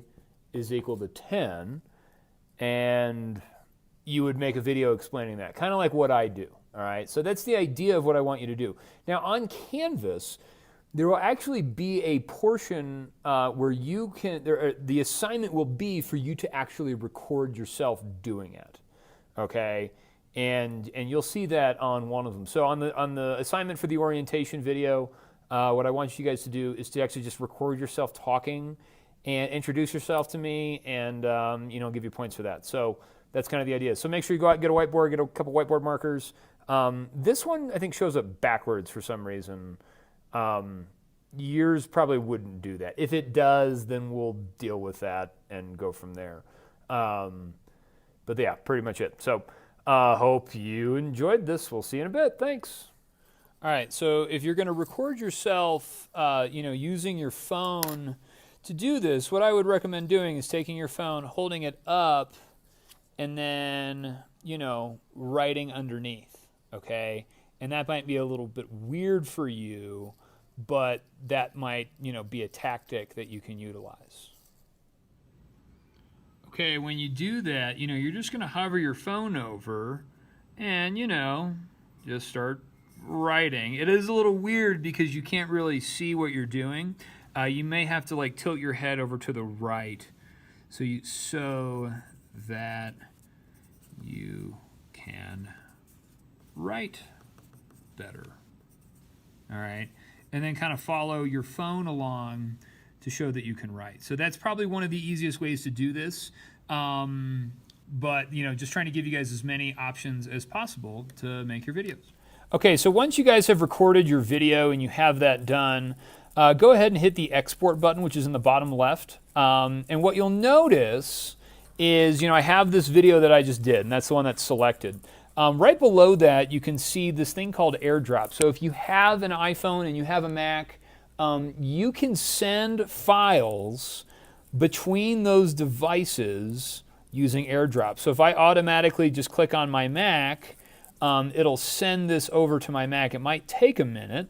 is equal to 10, and you would make a video explaining that, kind of like what I do, all right? So that's the idea of what I want you to do. Now on Canvas, there will actually be a portion where you can, the assignment will be for you to actually record yourself doing it, okay? And you'll see that on one of them. So on the assignment for the orientation video, what I want you guys to do is to actually just record yourself talking and introduce yourself to me, and give you points for that. So that's kind of the idea. So make sure you go out and get a whiteboard, get a couple whiteboard markers. This one I think shows up backwards for some reason. Yours probably wouldn't do that. If it does, then we'll deal with that and go from there. But yeah, pretty much it. So. Hope you enjoyed this. We'll see you in a bit. Thanks. All right, so if you're going to record yourself, using your phone to do this, what I would recommend doing is taking your phone, holding it up, and then, writing underneath, okay? And that might be a little bit weird for you, but that might, be a tactic that you can utilize. Okay, when you do that, you're just going to hover your phone over and, just start writing. It is a little weird because you can't really see what you're doing. You may have to like tilt your head over to the right so that you can write better. All right, and then kind of follow your phone along to show that you can write. So that's probably one of the easiest ways to do this. But, just trying to give you guys as many options as possible to make your videos. Okay, so once you guys have recorded your video and you have that done, go ahead and hit the export button, which is in the bottom left. And what you'll notice is, I have this video that I just did, and that's the one that's selected. Right below that, you can see this thing called AirDrop. So if you have an iPhone and you have a Mac, you can send files between those devices using AirDrop. So if I automatically just click on my Mac, it'll send this over to my Mac. It might take a minute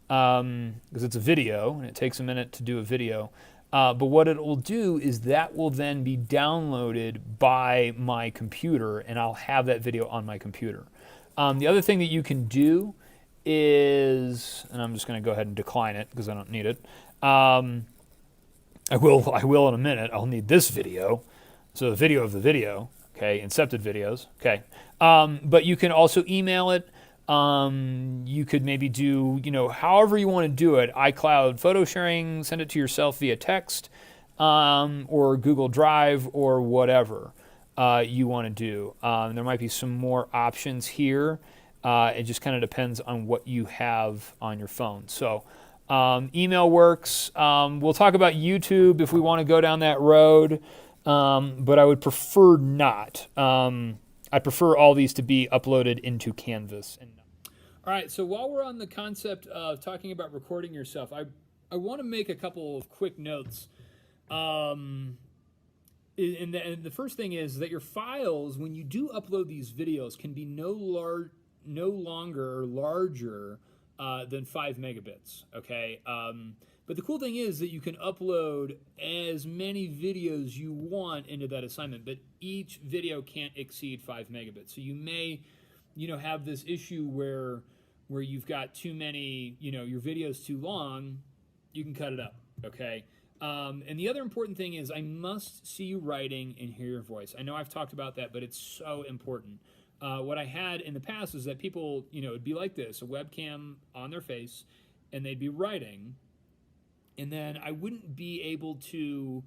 because it's a video and it takes a minute to do a video. But what it will do is that will then be downloaded by my computer and I'll have that video on my computer. The other thing that you can do is, and I'm just going to go ahead and decline it because I don't need it. I will in a minute. I'll need this video. So the video of the video, okay, incepted videos, okay. But you can also email it. You could maybe do, however you want to do it. iCloud photo sharing, send it to yourself via text, or Google Drive, or whatever you want to do. There might be some more options here. It just kind of depends on what you have on your phone. So email works. We'll talk about YouTube if we want to go down that road, but I would prefer not. I prefer all these to be uploaded into Canvas. All right, so while we're on the concept of talking about recording yourself, I want to make a couple of quick notes. And the first thing is that your files, when you do upload these videos, can be no longer larger than 5 megabits, okay? But the cool thing is that you can upload as many videos you want into that assignment, but each video can't exceed 5 megabits. So you may, have this issue where you've got too many, your video's too long, you can cut it up, okay? And the other important thing is I must see you writing and hear your voice. I know I've talked about that, but it's so important. What I had in the past is that people, it'd be like this, a webcam on their face, and they'd be writing, and then I wouldn't be able to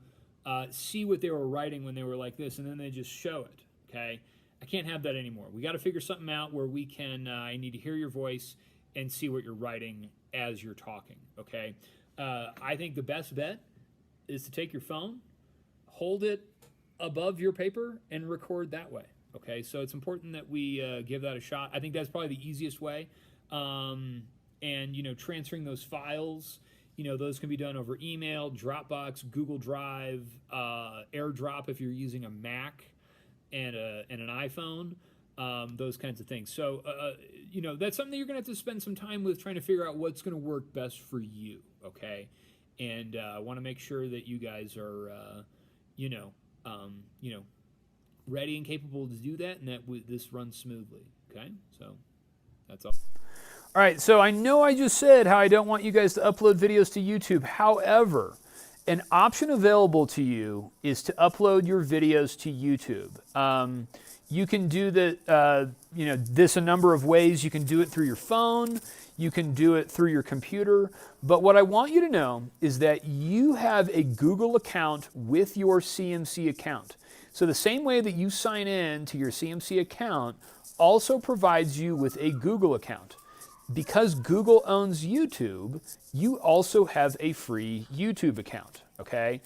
see what they were writing when they were like this, and then they just show it, okay? I can't have that anymore. We got to figure something out where we can, I need to hear your voice and see what you're writing as you're talking, okay? I think the best bet is to take your phone, hold it above your paper, and record that way, okay? So it's important that we give that a shot. I think that's probably the easiest way. And, transferring those files, those can be done over email, Dropbox, Google Drive, AirDrop if you're using a Mac and an iPhone, those kinds of things. So, that's something that you're going to have to spend some time with trying to figure out what's going to work best for you, okay? And I want to make sure that you guys are, ready and capable to do that and that this runs smoothly, okay? So that's all. All right, so I know I just said how I don't want you guys to upload videos to YouTube. However, an option available to you is to upload your videos to YouTube. You can do this a number of ways. You can do it through your phone. You can do it through your computer. But what I want you to know is that you have a Google account with your CMC account. So the same way that you sign in to your CMC account also provides you with a Google account. Because Google owns YouTube, you also have a free YouTube account, okay?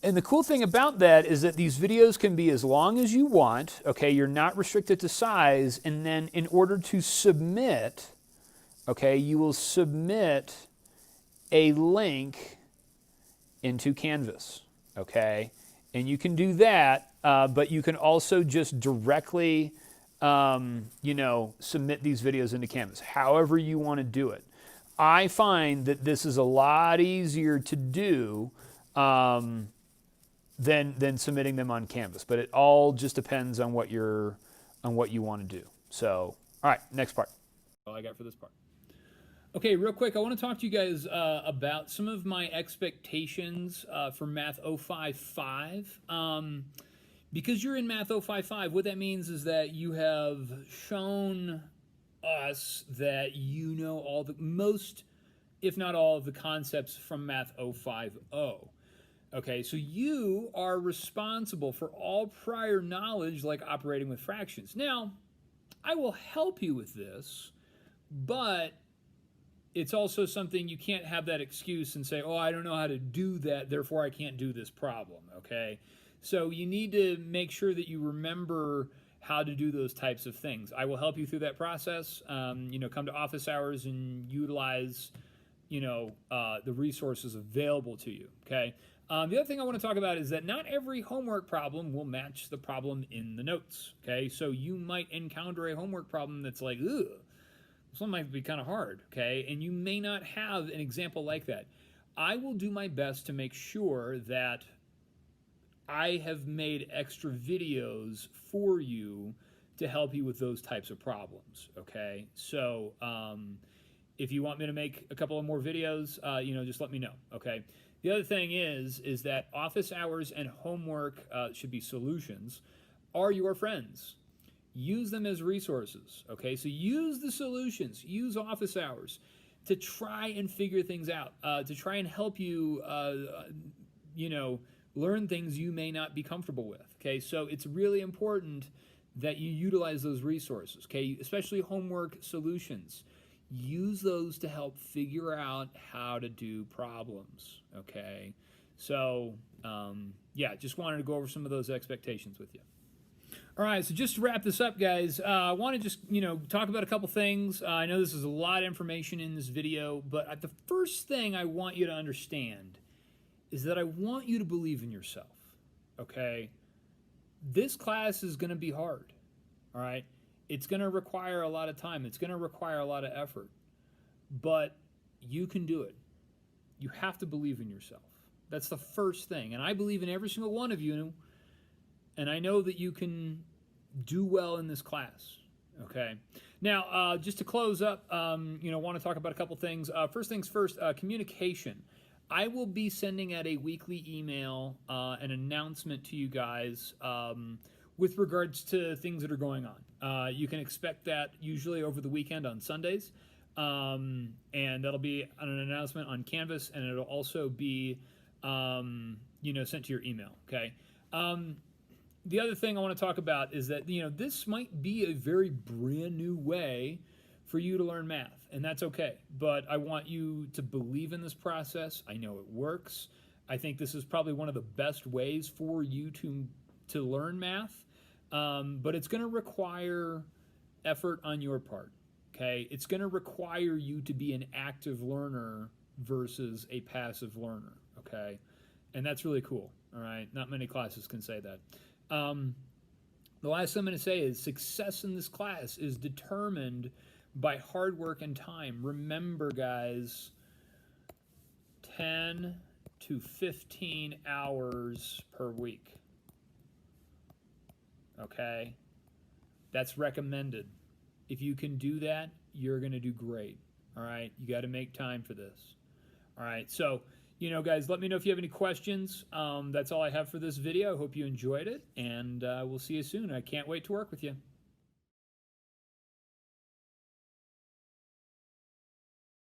And the cool thing about that is that these videos can be as long as you want, okay? You're not restricted to size, and then in order to submit, okay, you will submit a link into Canvas, okay? And you can do that, but you can also just directly submit these videos into Canvas, however you want to do it. I find that this is a lot easier to do than submitting them on Canvas. But it all just depends on what you want to do. So, all right, next part. All I got for this part. Okay, real quick, I want to talk to you guys about some of my expectations for Math 055. Because you're in Math 055, what that means is that you have shown us that you know all the most, if not all, of the concepts from Math 050. Okay, so you are responsible for all prior knowledge like operating with fractions. Now, I will help you with this, but it's also something you can't have that excuse and say, oh, I don't know how to do that, therefore I can't do this problem, okay? So you need to make sure that you remember how to do those types of things. I will help you through that process. You know, come to office hours and utilize, you know, the resources available to you, okay? The other thing I want to talk about is that not every homework problem will match the problem in the notes, okay? So you might encounter a homework problem that's like, ugh, this one might be kind of hard, okay? And you may not have an example like that. I will do my best to make sure that I have made extra videos for you to help you with those types of problems, okay? So if you want me to make a couple of more videos, you know, just let me know, okay? The other thing is that office hours and homework should be solutions are your friends. Use them as resources, okay? So use the solutions, use office hours to try and figure things out, to try and help you, you know, learn things you may not be comfortable with, okay? So it's really important that you utilize those resources, okay? Especially homework solutions. Use those to help figure out how to do problems, okay? So, yeah, just wanted to go over some of those expectations with you. All right, so just to wrap this up, guys, I want to just, you know, talk about a couple things. I know this is a lot of information in this video, but the first thing I want you to understand is that I want you to believe in yourself, okay? This class is going to be hard, all right? It's going to require a lot of time. It's going to require a lot of effort, but you can do it. You have to believe in yourself. That's the first thing, and I believe in every single one of you, and I know that you can do well in this class, okay? Now, just to close up, you know, want to talk about a couple things. First things first, communication. I will be sending out a weekly email, an announcement to you guys with regards to things that are going on. You can expect that usually over the weekend on Sundays, and that'll be an announcement on Canvas, and it'll also be, you know, sent to your email, okay? The other thing I want to talk about is that, you know, this might be a very brand new way for you to learn math, and that's okay. But I want you to believe in this process. I know it works. I think this is probably one of the best ways for you to learn math, but it's going to require effort on your part, okay? It's going to require you to be an active learner versus a passive learner, okay? And that's really cool, all right? Not many classes can say that. The last thing I'm going to say is success in this class is determined by hard work and time. Remember, guys, 10 to 15 hours per week. Okay? That's recommended. If you can do that, you're going to do great. All right? You got to make time for this. All right? So, you know, guys, let me know if you have any questions. That's all I have for this video. I hope you enjoyed it, and we'll see you soon. I can't wait to work with you.